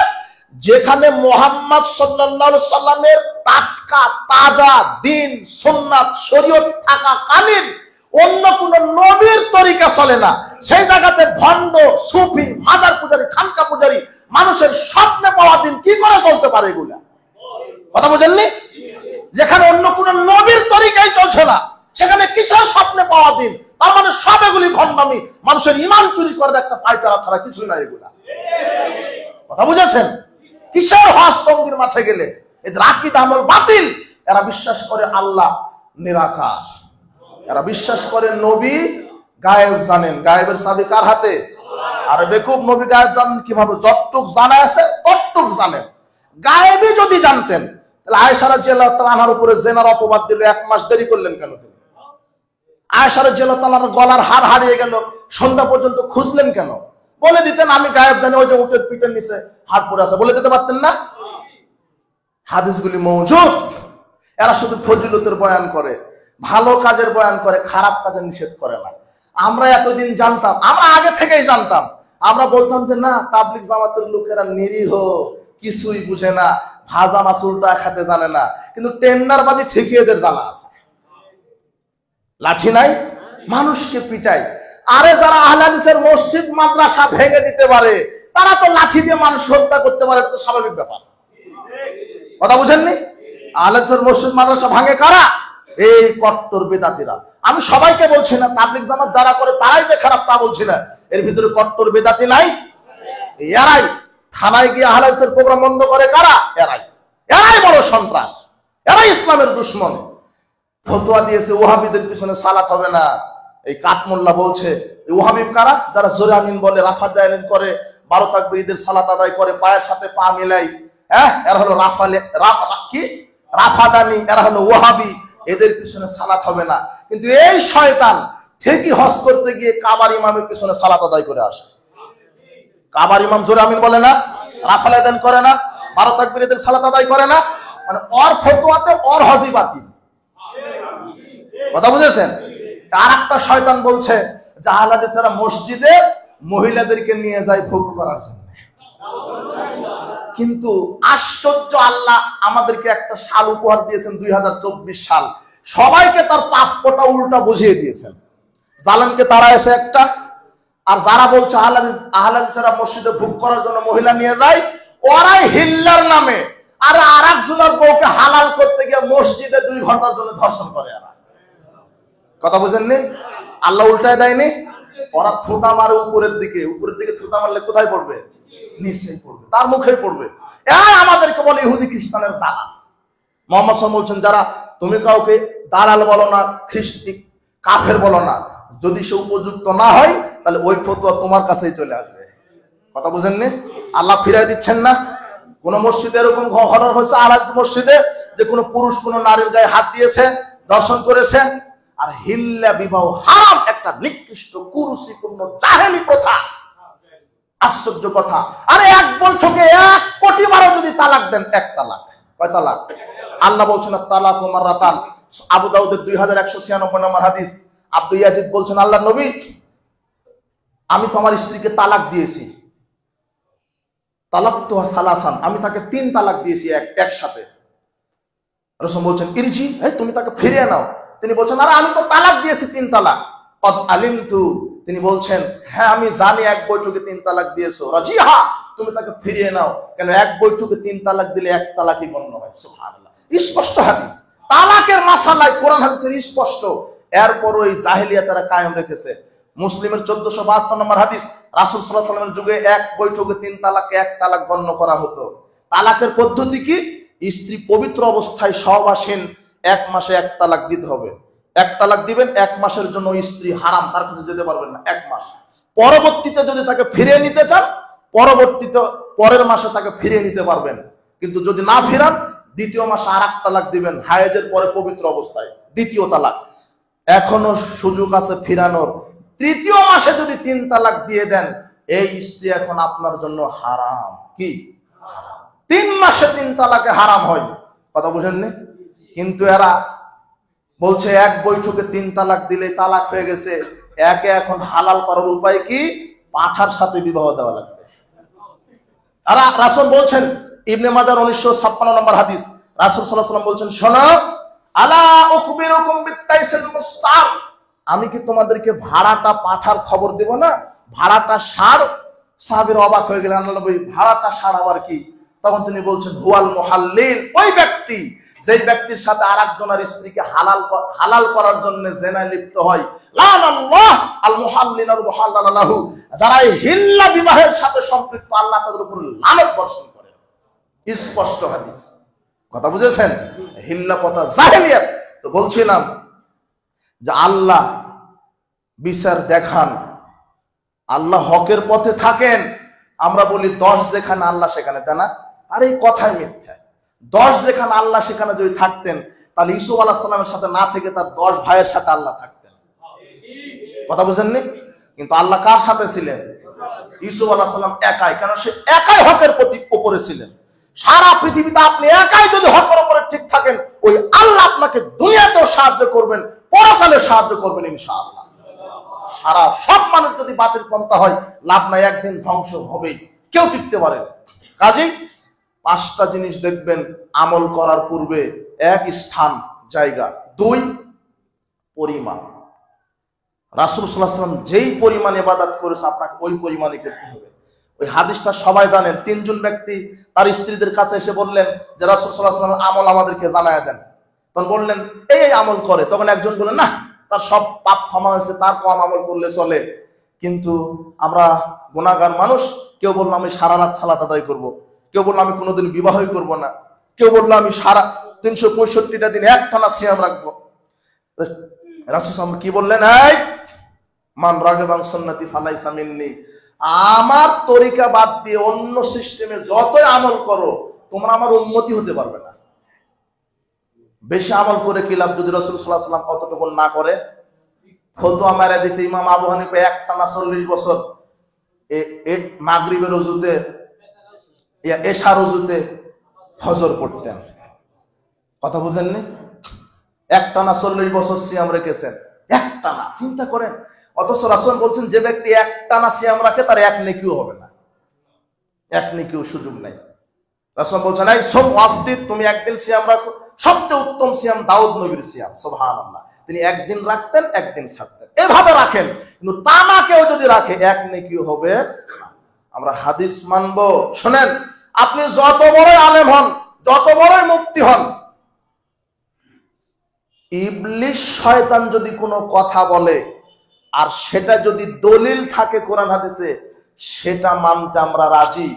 যেখানে মুহাম্মদ সাল্লাল্লাহু আলাইহি ওয়াসাল্লামের টাটকা তাজা দ্বীন সুন্নাত শরীয়ত থাকাকালীন অন্য কোন নবীর তরিকা চলে না, সেই জায়গাতে ভণ্ড, সুফি, মাজার পূজারী, খানকা পূজারী মানুষের স্বপ্নে পাওয়া দিন কি করে চলতে পারে? এগুলা কথা বুঝেননি? যেখানে অন্য কোন নবীর তরিকাই চলছে না, সেখানে কিসের স্বপ্নে পাওয়া দিন? তার মানে সব এগুলি ভণ্ডামি, মানুষের ঈমান চুরি করার একটা পায়চারা ছাড়া কিছুই না এগুলা। কথা বুঝেছেন? কিসের হজ টঙ্গীর মাঠে গেলে? এদের আকীদা আমল বাতিল। এরা বিশ্বাস করে আল্লাহ নিরাকার, এরা বিশ্বাস করে নবী গায়েব জানেন। গায়েবের চাবি কার হাতে? আর বেকুব নবী গায়েব জানেন কিভাবে? যতটুক জানা আছে ততটুক জানেন। গায়েবই যদি জানতেন তাহলে আয়েশা রাদিয়াল্লাহু তাআলা আনহার উপরে জিনার অপবাদ দিল 1 মাস দেরি করলেন কেন? তিনি আয়েশা রাদিয়াল্লাহু তাআলার গলার হার হারিয়ে গেল, সন্ধ্যা পর্যন্ত খুঁজলেন কেন? বলে দিতেন আমি গায়েব জানি, ওই যে উটের পিঠের নিচে হার পড়ে আছে, বলে দিতে পারতেন না? হাদিসগুলি মওজুদ। এরা শুধু ফজিলতের বয়ান করে, ভালো কাজের বয়ান করে, খারাপ কাজের নিষেধ করে না। আমরা এতদিন জানতাম, আমরা আগে থেকেই জানতাম, আমরা বলতাম যে না তাবলীগ জামাতের লোকেরা নিরীহ, কিছুই বুঝে না, ভাজা মাছ উল্টা খেতে জানে না। কিন্তু টেন্ডারবাজি ঠিকই এদের জানা আছে। লাঠি নাই, মানুষকে পিটায়। আরে যারা আহলে হাদিসের মসজিদ মাদ্রাসা ভেঙে দিতে পারে তারা তো লাঠি দিয়ে মানুষ হত্যা করতে পারে, তো স্বাভাবিক ব্যাপার। কথা বুঝেননি? আহলে হাদিসের মসজিদ মাদ্রাসা ভাঙে কারা? এই কট্টর বেদাতীরা। আমি সবাইকে বলছি না, তাবলীগ জামাত যারা করে তারাই যে খারাপ তা বলছি না, এর ভিতরে কট্টর বেদাতি নাই? এরাই থানায় গিয়ে আহলে হাদিসের প্রোগ্রাম বন্ধ করে কারা? এরাই বড় সন্ত্রাস, এরাই ইসলামের দুশমন। ফতোয়া দিয়েছে ওহাবিদের পিছনে সালাত হবে না। এই কাঠমোল্লা বলছে ওহাবি কারা? যারা জোরে আমিন বলে, রাফা দায়ালিন করে, 12 তাকবীরদের সালাত আদায় করে, পায়ের সাথে পা মিলাই, এরা হলো রাফাদানি, এরা হলো ওহাবি, এদের পিছনে সালাত হবে না। কিন্তু এই শয়তান ঠিকই হজ করতে গিয়ে কাবার ইমামের পিছনে সালাত আদায় করে আসে। কাবার ইমাম জোরে আমিন বলে না, রাফা দায়ালিন করে না, 12 তাকবীরদের সালাত আদায় করে না, মানে ওর ফতোয়াতে ওর হজই বাতিল। কথা বুঝেছেন? আর একটা শয়তান বলছে যে আহলে হাদিসেরা মসজিদে মহিলাদেরকে নিয়ে যায় ভোগ করার জন্য। কিন্তু আশ্চর্য, আল্লাহ আমাদেরকে একটা সাল উপহার দিয়েছেন, 2024 সাল। সবাইকে তার প্রাপ্যটা উল্টা বুঝিয়ে দিয়েছেন। জালেমকে তারা এসে একটা, আর যারা বলছে আহলে হাদিসেরা মসজিদে ভোগ করার জন্য মহিলা নিয়ে যায়, ওরাই হিল্লার নামে আর আরেকজনের বউকে হালাল করতে গিয়ে মসজিদে 2 ঘন্টার জন্য ধর্ষণ করে। কথা বুঝেননি? আল্লাহ উল্টায় দেয়নি? ওরা থুতা মারে উপরের দিকে থুতা মারলে কোথায় পড়বে? নিচেই পড়বে, তার মুখেই পড়বে। আমাদেরকে বলে ইহুদি খ্রিস্টানের দালাল। মোহাম্মদ সাল্লাল্লাহু আলাইহি ওয়াসাল্লাম বলছেন, যারা তুমি কাউকে দালাল বলো না, খ্রিস্টি কাফের বলো না, যদি সে উপযুক্ত না হয় তাহলে ওই ফতোয়া তোমার কাছেই চলে আসবে। কথা বুঝেননি? আল্লাহ ফিরাই দিচ্ছেন না। কোন মসজিদে এরকম ঘটনা হয়েছে, আহলে হাদিস মসজিদে, যে কোনো পুরুষ কোনো নারীর গায়ে হাত দিয়েছে, দর্শন করেছে। আর হিল্লা বিবাহ হারাম, একটা নিকৃষ্ট কুরুচিপূর্ণ জাহেলি প্রথা। আশ্চর্য কথা। আরে এক বৈঠকে 1 কোটি বারও যদি তালাক দেন, 1 তালাক। কয় তালাক? আল্লাহ বলছেন তালাক মাররাতান। আবু দাউদের 2196 নম্বর হাদিস। আব্দু ইয়াজিদ বলছেন, আল্লাহ নবী, আমি তো আমার স্ত্রীকে তালাক দিয়েছি, তালাক তো সালাসান, আমি তাকে 3 তালাক দিয়েছি একসাথে। রাসূল বলছেন, ইরজি, তুমি তাকে ফিরিয়ে নাও। তিনি বলছেন, আরে আমি তো তালাক দিয়েছি 3 তালাক। কদ আলিমতু, তিনি বলছেন, হ্যাঁ আমি জানি 1 বৈঠকে 3 তালাক দিয়েছো। রাজিহা, তুমি তাকে ফিরিয়ে নাও। কেন 1 বৈঠকে 3 তালাক দিলে 1 তালাকই গণ্য হয়। সুবহানাল্লাহ, স্পষ্ট হাদিস। তালাকের মাসালায় কোরআন হাদিসের স্পষ্ট। এরপরও এই জাহেলিয়াত তারা কায়েম রেখেছে। মুসলিমের 1472 নম্বর হাদিস, রাসূল সাল্লাল্লাহু আলাইহি ওয়াসাল্লামের যুগে 1 বৈঠকে 3 তালাককে 1 তালাক গণ্য করা হতো। তালাকের পদ্ধতি কি? স্ত্রী পবিত্র অবস্থায় সহবাসীন 1 মাসে 1 তালাক দিতে হবে। 1 তালাক দিবেন, 1 মাসের জন্য স্ত্রী হারাম, তার কাছে যেতে পারবেন না 1 মাস। পরবর্তীতে যদি তাকে ফিরিয়ে নিতে চান, পরের মাসে তাকে ফিরিয়ে নিতে পারবেন। কিন্তু যদি না ফিরান, 2য় মাসে আর 1 তালাক দিবেন, হায়েজের পরে পবিত্র অবস্থায়, 2য় তালাক। এখনো সুযোগ আছে ফিরানোর। 3য় মাসে যদি 3 তালাক দিয়ে দেন, এই স্ত্রী এখন আপনার জন্য হারাম। কি? 3 মাসে 3 তালাকে হারাম হয়। কথা বুঝেননি? কিন্তু এরা বলছে 1 বৈঠকে 3 তালাক দিলে তালাক হয়ে গেছে। একে এখন হালাল করার উপায় কি? পাঠার সাথে বিবাহ দেওয়া লাগবে। আর রাসূল বলছেন, ইবনে মাজাহ 1956 নম্বর হাদিস, রাসূল সাল্লাল্লাহু আলাইহি ওয়াসাল্লাম বলছেন, শোনো, আলা উখবিরুকুম বিত্তাইসিল মুস্তার, আমি কি তোমাদেরকে ভাড়াটা পাঠার খবর দেব না? ভাড়াটা ষাঁড়। সাহাবীরা অবাক হয়ে গেলেন, আল্লাহ নবী, ভাড়াটা ষাঁড় আবার কি? তখন তিনি বলছেন, হুয়াল মুহাল্লিল, ওই ব্যক্তি যেই ব্যক্তির সাথে আরেকজনের স্ত্রীকে হালাল করার জন্য জিনায় লিপ্ত হয়। লানাল্লাহ আল মুহাল্লিল ওয়াল মুহাল্লাল লাহু, যারা এই হিল্লা বিবাহের সাথে সম্পৃক্ত, আল্লাহ তাদের উপর লানত বর্ষণ করে। স্পষ্ট হাদিস। কথা বুঝেছেন? হিল্লা কথা জাহেলিয়াত। তো বলছিলাম যে আল্লাহ বিচার দেখান, আল্লাহ হকের পথে থাকেন। আমরা বলি 10 যেখানে আল্লাহ সেখানে, তাই না? আর এই কথাই মিথ্যা। 10 যেখানে আল্লাহ সেখানে যদি থাকতেন, তাহলে ইউসুফ আলাইহিস সালামের সাথে না থেকে তার 10 ভাইয়ের সাথে আল্লাহ থাকতেন। কথা বুঝেননি? কিন্তু আল্লাহ কার সাথে ছিলেন? ইউসুফ আলাইহিস সালাম একাই। কেন? সে একাই হকের প্রতি উপরে ছিলেন। সারা পৃথিবীতে আপনি একাই যদি হকের উপরে ঠিক থাকেন, ওই আল্লাহ আপনাকে দুনিয়াতেও সাহায্য করবেন, পরকালে সাহায্য করবেন ইনশাআল্লাহ। সারা সব মানুষ যদি বাতিল পন্থা হয়, লাভ নাই, একদিন ধ্বংস হবেই, কেউ টিকতে পারে না। কাজেই 5টা জিনিস দেখবেন আমল করার পূর্বে। 1, স্থান জায়গা। 2, পরিমাণ। রাসূল সাল্লাল্লাহু আলাইহি ওয়াসাল্লাম যেই পরিমাণে ইবাদত করেছে আপনাকে ওই পরিমাণে করতে হবে। ওই হাদিসটা সবাই জানেন। তিনজন ব্যক্তি তার স্ত্রীদের কাছে এসে বললেন যে রাসূল সাল্লাল্লাহু আলাইহি ওয়াসাল্লামের আমল আমাদেরকে জানায়া দেন। তখন বললেন এই আমল করে। তখন একজন বললেন না, তার সব পাপ ক্ষমা হয়েছে, তার কম আমল করলে চলে, কিন্তু আমরা গুনাহগার মানুষ। কেউ বললো আমি সারা রাত সালাত আদায় করবো, কেউ বললো আমি কোনোদিন বিবাহই করব না, কেউ বললো আমি সারা 365টা দিন একটানা সিয়াম রাখবো। রাসূল সাল্লাল্লাহু কি বললেন, এই মান রাগিবা আন সুন্নতি ফালাইসা মিন্নি, আমার তরিকা বাদ দিয়ে অন্য সিস্টেমে যতই আমল করো তোমরা আমার উম্মতি হতে পারবে না। বেশি আমল করে কি লাভ যদি রাসূল সাল্লাল্লাহু আলাইহি ওয়াসাল্লাম কতটুকু না করে। ফতোয়া মারা দিতে ইমাম আবু হানিফা একটানা 40 বছর মাগরিবের ওযুতে এশার ওযুতে ফজর পড়তেন। কথা বুঝেননি? একটানা 40 বছর সিয়াম রেখেছেন, একটানা। চিন্তা করেন। অথচ রাসূল বলছেন যে ব্যক্তি একটানা সিয়াম রাখে তার এক নেকিও হবে না, এক নেকিও সুযোগ নাই। রাসূল বলছেন এই সব ওয়াফদি, তুমি একদিন সিয়াম রাখো। সবচেয়ে উত্তম সিয়াম দাউদ নবীর সিয়াম, সুবহানাল্লাহ। তিনি একদিন রাখতেন, একদিন ছাড়তেন, এভাবে রাখেন। কিন্তু তা না কেউ যদি রাখে এক নেকিও হবে না। আমরা হাদিস মানবো। শুনেন, আপনি যত বড়ই আলেম হন, যত বড়ই মুফতি হন, ইবলিস শয়তান যদি কোনো কথা বলে আর সেটা যদি দলিল থাকে কোরআন হাদিসে, সেটা মানতে আমরা রাজি।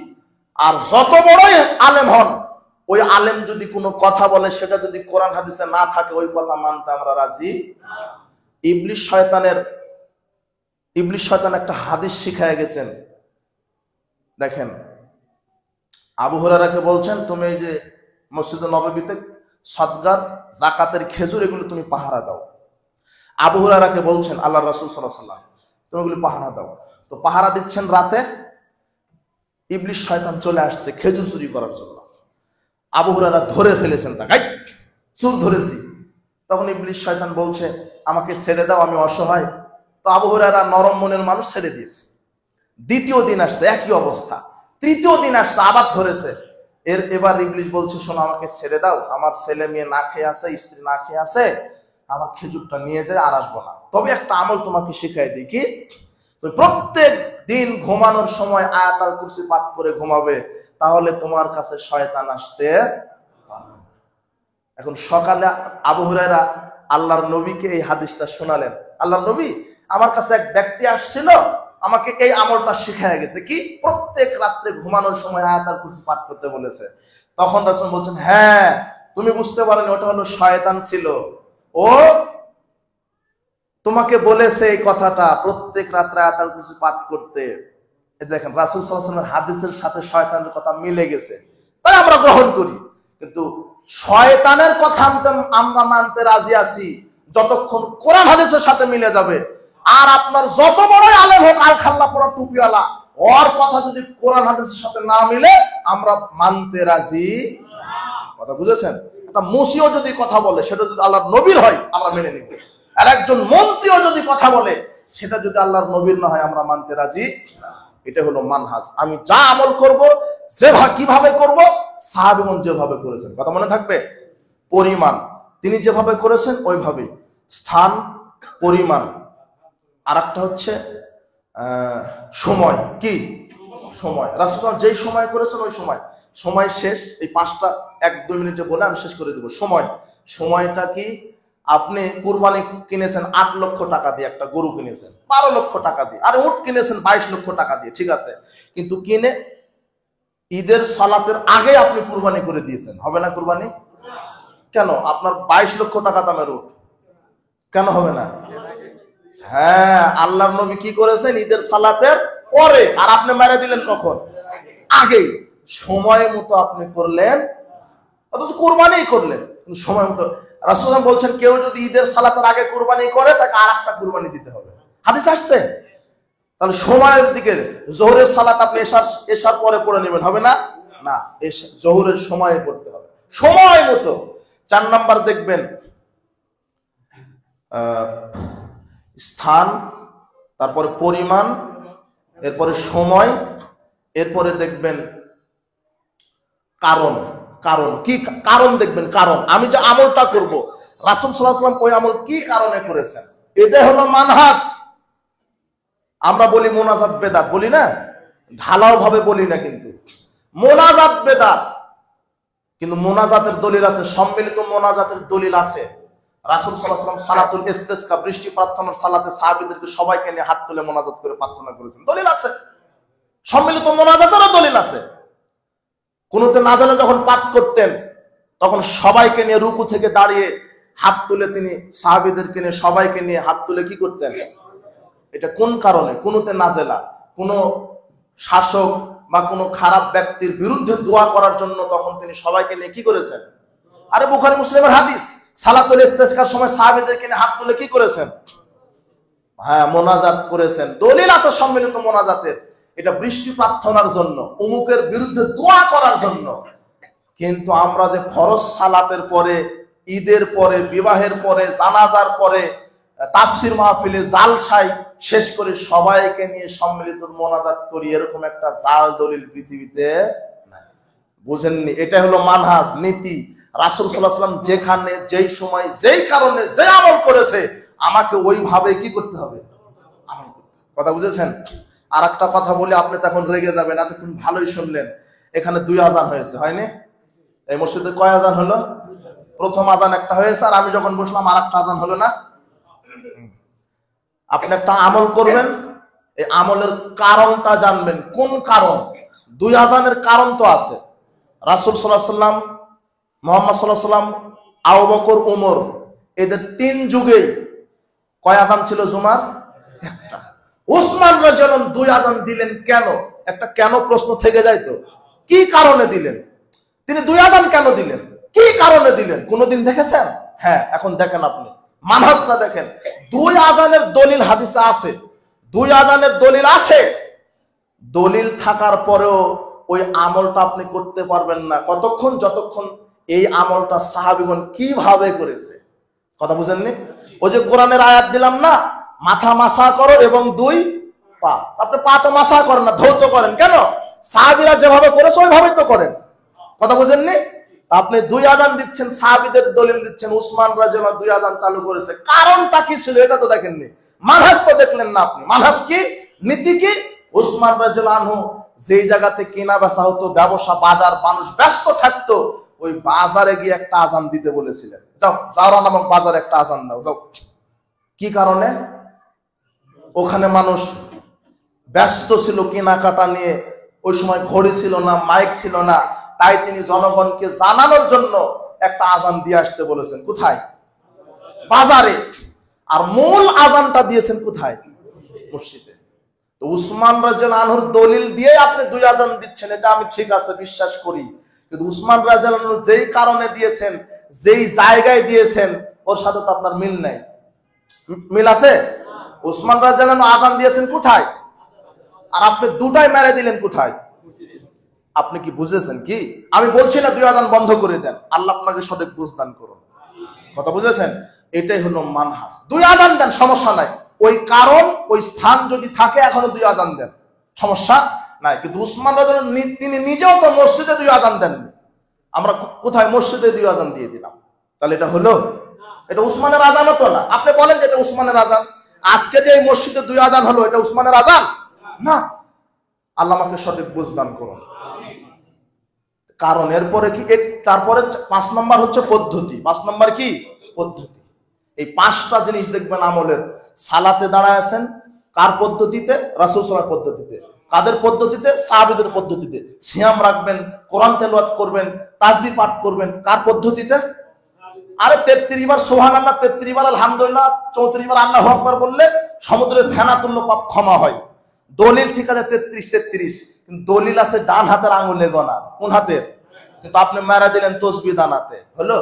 আর যত বড়ই আলেম হন, ওই আলেম যদি কোনো কথা বলে সেটা যদি কোরআন হাদিসে না থাকে, ওই কথা মানতে আমরা রাজি। ইবলিস শয়তান একটা হাদিস শিখায় গেছেন। দেখেন, আবু হুরায়রাকে বলছেন তুমি এই যে মসজিদে নববীতে সদকার, যাকাতের খেজুর এগুলো তুমি পাহারা দাও। আবু হুরায়রাকে বলছেন আল্লাহ রাসূল সাল্লাল্লাহু আলাইহি ওয়াসাল্লাম তুমি এগুলো পাহারা দাও। তো পাহারা দিচ্ছেন রাতে, ইবলিস শয়তান চলে আসছে খেজুর চুরি করার জন্য। আবু হুরায়রা ধরে ফেলেছেন, তাকে চুর ধরেছি। তখন ইবলিস শয়তান বলছে আমাকে ছেড়ে দাও, আমি অসহায়। তো আবু হুরায়রা নরম মনের মানুষ, ছেড়ে দিয়েছে। দ্বিতীয় দিন আসছে, একই অবস্থা। তৃতীয় দিন আসছে, আবার ধরেছে। এবার ইবলিস বলছে শোনো, আমাকে ছেড়ে দাও, আমার ছেলে মেয়ে না খেয়ে আছে, স্ত্রী না খেয়ে আছে, আমার খেজুরটা নিয়ে যায়, আর আসবো না। তবে একটা আমল তোমাকে শিখাই দিই, কি? তুমি প্রত্যেক দিন ঘুমানোর সময় আয়াতুল কুরসি পাঠ করে ঘুমাবে, তাহলে তোমার কাছে শয়তান আসতে পারবে না। এখন সকালে আবু হুরায়রা আল্লাহর নবীকে এই হাদিসটা শোনালেন। আল্লাহর নবী, আমার কাছে এক ব্যক্তি আসছিল, আমাকে এই আমলটা শিখায় গেছে, কি প্রত্যেক রাত্রে ঘুমানোর সময় আয়াতুল কুরসি পাঠ করতে বলেছে। তখন রাসূল বলছেন হ্যাঁ, তুমি বুঝতে পারোনি, ওটা হলো শয়তান ছিল, ও তোমাকে বলেছে এই কথাটা প্রত্যেক রাত্রে আয়াতুল কুরসি পাঠ করতে। দেখেন, রাসূল সাল্লাল্লাহু আলাইহি ওয়াসাল্লামের হাদিসের সাথে শয়তানের কথা মিলে গেছে, তাই আমরা গ্রহণ করি। কিন্তু শয়তানের কথা আমরা মানতে রাজি আছি যতক্ষণ কোরআন হাদিসের সাথে মিলে যাবে। আর আপনার যত বড়ই আলেম হোক, আল খাল্লা পড়া টুপিওয়ালা, ওর কথা যদি কোরআন হাদিসের সাথে না মিলে আমরা মানতে রাজি। কথা বুঝেছেন? একটা মুসিও যদি কথা বলে সেটা যদি আল্লাহর নবীর হয় আমরা মেনে নিব। আর একজন মন্ত্রীও যদি কথা বলে সেটা যদি আল্লাহর নবীর না হয় আমরা মানতে রাজি। এটা হলো মানহাজ। আমি যা আমল করব, যেভাবে কিভাবে করব, সাহাবীগণ যেভাবে করেছেন, কথা মনে থাকবে। পরিমাণ তিনি যেভাবে করেছেন ওইভাবেই, স্থান, পরিমাণ। আর একটা হচ্ছে সময়। কি সময়? রাসূল যেই সময় করেছেন ওই সময়। সময় শেষ, এই 5টা 1-2 মিনিটে বলে আমি শেষ করে দেব। সময়টা কি? আপনি কুরবানি কিনেছেন 8 লক্ষ টাকা দিয়ে, একটা গরু কিনেছেন 12 লক্ষ টাকা দিয়ে, আর উট কিনেছেন 22 লক্ষ টাকা দিয়ে, ঠিক আছে। কিন্তু কিনে ঈদের সালাতের আগে আপনি কুরবানি করে দিয়েছেন, হবে না কুরবানি? কেন? আপনার 22 লক্ষ টাকা দামের উট, কেন হবে না? হ্যাঁ, আল্লাহর নবী কি করেছেন? ঈদের সালাতের পরে, আর আপনি মেরে দিলেন কখন? আগে। সময় মতো আপনি করলেন, অথচ কুরবানি করলেন কিন্তু সময় মতো। রাসূল বলছেন কেউ যদি ঈদের সালাতের আগে কুরবানি করে তাকে আরেকটা কুরবানি দিতে হবে। হাদিস আসছে। তাহলে সময়ের দিকে জোহরের সালাত আপনি এশার পরে পড়ে নেবেন, হবে না? না, জোহরের সময়ে পড়তে হবে, সময় মতো। 4 নাম্বার দেখবেন স্থান, তারপরে পরিমাণ, এরপরে সময়, এরপরে দেখবেন কারণ। কি কারণ দেখবেন? কারণ আমি যে আমলটা করব, রাসূল সাল্লাল্লাহু আলাইহি ওয়াসাল্লাম ওই আমল কি কারণে করেছেন, এটাই হলো মানহাজ। আমরা বলি মোনাজাত বেদাত, বলি না, ঢালাও ভাবে বলি না, কিন্তু মোনাজাত বেদাত। কিন্তু মোনাজাতের দলিল আছে, সম্মিলিত মোনাজাতের দলিল আছে। রাসূল সাল্লাল্লাহু আলাইহি ওয়াসাল্লাম সালাতুল ইস্তিসকা, বৃষ্টি প্রার্থনার সালাতে সাহাবীদেরকে সবাইকে নিয়ে হাত তুলে মোনাজাত করে প্রার্থনা করেছেন, দলিল আছে। সম্মিলিত মোনাজাতেরও দলিল আছে। কুনুতে নাজালে যখন পাঠ করতেন তখন সবাইকে নিয়ে রুকু থেকে দাঁড়িয়ে হাত তুলে তিনি সাহাবীদেরকে নিয়ে সবাইকে নিয়ে হাত তুলে কি করতেন? এটা কোন কারণে? কুনুতে নাজেলা, কোন শাসক বা কোনো খারাপ ব্যক্তির বিরুদ্ধে দোয়া করার জন্য তখন তিনি সবাইকে নিয়ে কি করেছেন? আরে বুখারী মুসলিমের হাদিস, সালাতুল ইস্তিসকার সময় সাহাবীদেরকে নিয়ে হাত তুলে কি করেছেন? হ্যাঁ, মোনাজাত করেছেন। দলিল আছে সম্মিলিত মোনাজাতের। এটা বৃষ্টি প্রার্থনার জন্য, অমুকের বিরুদ্ধে দোয়া করার জন্য। কিন্তু আমরা যে ফরজ সালাতের পরে, ঈদের পরে, বিবাহের পরে, জানাজার পরে, তাফসির মাহফিলে, জালসায় শেষ করে সবাইকে নিয়ে সম্মিলিত মোনাজাত করি, এরকম একটা জাল দলিল পৃথিবীতে নাই। বুঝেননি? এটা হলো মানহাজ, নীতি। রাসূল সাল্লাল্লাহু আলাইহি ওয়াসাল্লাম যেখানে, যেই সময়, যেই কারণে যে আমল করেছে, আমাকে ওইভাবে কি করতে হবে? আমল করতে হবে। কথা বুঝেছেন? আর একটা কথা বলি, আপনি তখন রেগে যাবেন, এতক্ষণ ভালোই শুনলেন। এখানে 2 আযান হয়েছে, হয়নি? এই মসজিদে কয় আযান হলো? প্রথম আযান একটা হয়েছে, আর আমি যখন বসলাম আর একটা আযান হলো না? আপনি একটা আমল করবেন, এই আমলের কারণটা জানবেন। কোন কারণ? 2 আযানের কারণ তো আছে। রাসূল সাল্লাল্লাহু আলাইহি ওয়াসাল্লাম, মুহাম্মদ সাল্লাল্লাহু আলাইহি ওয়াসাল্লাম, আবু বকর, ওমর, এদের 3 যুগে কয় আযান ছিল জুমার? একটা। উসমান রাদিয়াল্লাহু আনহু 2 আযান দিলেন কেন? একটা কেন প্রশ্ন থেকে যায় তো। কি কারণে দিলেন? তিনি 2 আযান কেন দিলেন? কি কারণে দিলেন? কোনদিন দেখেছেন? হ্যাঁ, এখন দেখেন, আপনি মানহাজটা দেখেন। 2 আযানের দলিল হাদিসে আছে, 2 আযানের দলিল আছে। দলিল থাকার পরেও ওই আমলটা আপনি করতে পারবেন না কতক্ষণ? যতক্ষণ এই আমলটা সাহাবীগণ কিভাবে করেছে। কথা বুঝেননি? ওই যে কোরআনের আয়াত দিলাম না, মাথা মাসা করো এবং 2 পা। আপনি পা তো মাসা করেন না, ধৌত করেন কেন? সাহাবীরা যেভাবে করেছে ওইভাবেই তো করেন। কথা বুঝেননি? আপনি 2 আযান দিচ্ছেন, সাহাবীদের দলিল দিচ্ছেন, উসমান রাদিয়াল্লাহু আনহু 2 আযান চালু করেছে, কারণটা কি ছিল এটা তো দেখেননি। মানহাজ তো দেখলেন না আপনি। মানহাজ কি, নীতি কি? উসমান রাদিয়াল্লাহু আনহু যেই জায়গাতে কেনা বেচা হতো, ব্যবসা, বাজার, মানুষ ব্যস্ত থাকতো, ওই বাজারে গিয়ে একটা আযান দিতে বলেছিলেন। যাও, জাওরা নামক বাজারে একটা আযান দাও, যাও। কি কারণে? ওখানে মানুষ ব্যস্ত ছিল কেনাকাটা নিয়ে, ওই সময় ঘড়ি ছিল না, মাইক ছিল না, তাই তিনি জনগণকে জানানোর জন্য একটা আযান দিয়ে আসতে বলেছেন। কোথায়? বাজারে। আর মূল আযানটা দিয়েছেন কোথায়? মসজিদে। তো উসমান রাদিয়াল্লাহু আনহুর দলিল দিয়ে আপনি 2 আযান দিচ্ছেন, এটা আমি ঠিক আছে বিশ্বাস করি। কিন্তু উসমান রাদিয়াল্লাহু আনহু যেই কারণে দিয়েছেন, যেই জায়গায় দিয়েছেন, ওর সাথে তো আপনার মিল নাই। মিল আছে? উসমান রাদিয়াল্লাহু আনহু আযান দিয়েছেন কোথায়? আর আপনি দুটাই মেরে দিলেন কোথায়? আপনি কি বুঝেছেন কি? আমি বলছি না 2 আযান বন্ধ করে দেন, আল্লাহ আপনাকে সঠিক বুঝ দান করুন। কথা বুঝেছেন? এটাই হলো মানহাজ। 2 আযান দেন, সমস্যা নাই। ওই কারণ, ওই স্থান যদি থাকে, এখনো 2 আযান দেন, সমস্যা নাই। কিন্তু উসমান রাদিয়াল্লাহু আনহু তিনি নিজেও তো মসজিদে 2 আযান দেন। আমরা কোথায়? মসজিদে 2 আযান দিয়ে দিলাম। তাহলে এটা হলো? এটা উসমানের আযানও তো না। আপনি বলেন যে এটা উসমানের আযান। আজকে যে এই মসজিদে 2 আযান হলো, এটা উসমানের আযান না। আল্লাহ আমাকে সঠিক বুঝ দান করুন। কারণ এরপরে কি? তারপরে 5 নম্বর হচ্ছে পদ্ধতি। 5 নম্বর কি? পদ্ধতি। এই 5টা জিনিস দেখবেন আমলের। সালাতে দাঁড়ায় আছেন কার পদ্ধতিতে? রাসূল সাল্লাল্লাহু আলাইহি পদ্ধতিতে। কাদের পদ্ধতিতে? সাহাবীদের পদ্ধতিতে। সিয়াম রাখবেন, কোরআন তেলাওয়াত করবেন, তাসবিহ পাঠ করবেন, কার পদ্ধতিতে? আরে 33 বার সুবহানাল্লাহ, 33 বার আলহামদুলিল্লাহ, 34 বার আল্লাহু আকবার বললে সমুদ্রের ফেনা তুল্য পাপ ক্ষমা হয়। দলিল ঠিক আছে 33, কিন্তু দলিল আছে ডান হাতের আঙুলে গোনা। কোন হাতের? কিন্তু আপনি মেরা দিলেন তসবিহ দানাতে। হলো?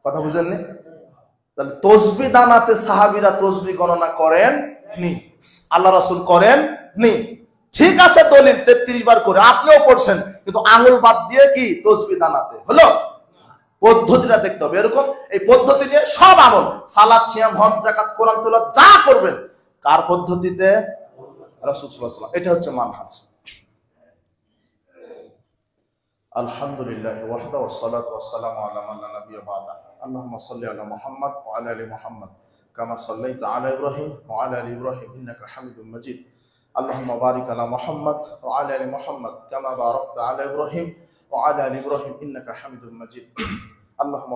কথা বুঝেননি? তাহলে তসবিহ দানাতে সাহাবীরা তসবিহ গণনা করেন নি, আল্লাহ রাসূল করেন নি। ঠিক আছে, দলিল 33 বার করে আপনিও পড়ছেন, কিন্তু আঙুল বাদ দিয়ে কি তসবিহ দানাতে। হলো? পদ্ধতিটা দেখতে হবে। এরকম এই পদ্ধতি নিয়ে সব আমল, সালাত, সিয়াম, হজ, যাকাত, কোরআন তেলাওয়াত যা করবেন, কার পদ্ধতিতে? রাসূল সাল্লাল্লাহু আলাইহি ওয়াসাল্লাম। এটা হচ্ছে মানহাজ। আলহামদুলিল্লাহ ওয়াহদা ওয়াসসালাতু ওয়াসসালামু আলা মান লা নাবিয়্যা বা'দা। আল্লাহুম্মা সাল্লি আলা মুহাম্মাদ ওয়া আলা আলি মুহাম্মাদ كما صليت على إبراهيم وعلى آل إبراهيم إنك حميد مجيد اللهم بارك على محمد وعلى آل محمد كما باركت على إبراهيم وعلى آل إبراهيم إنك حميد مجيد اللهم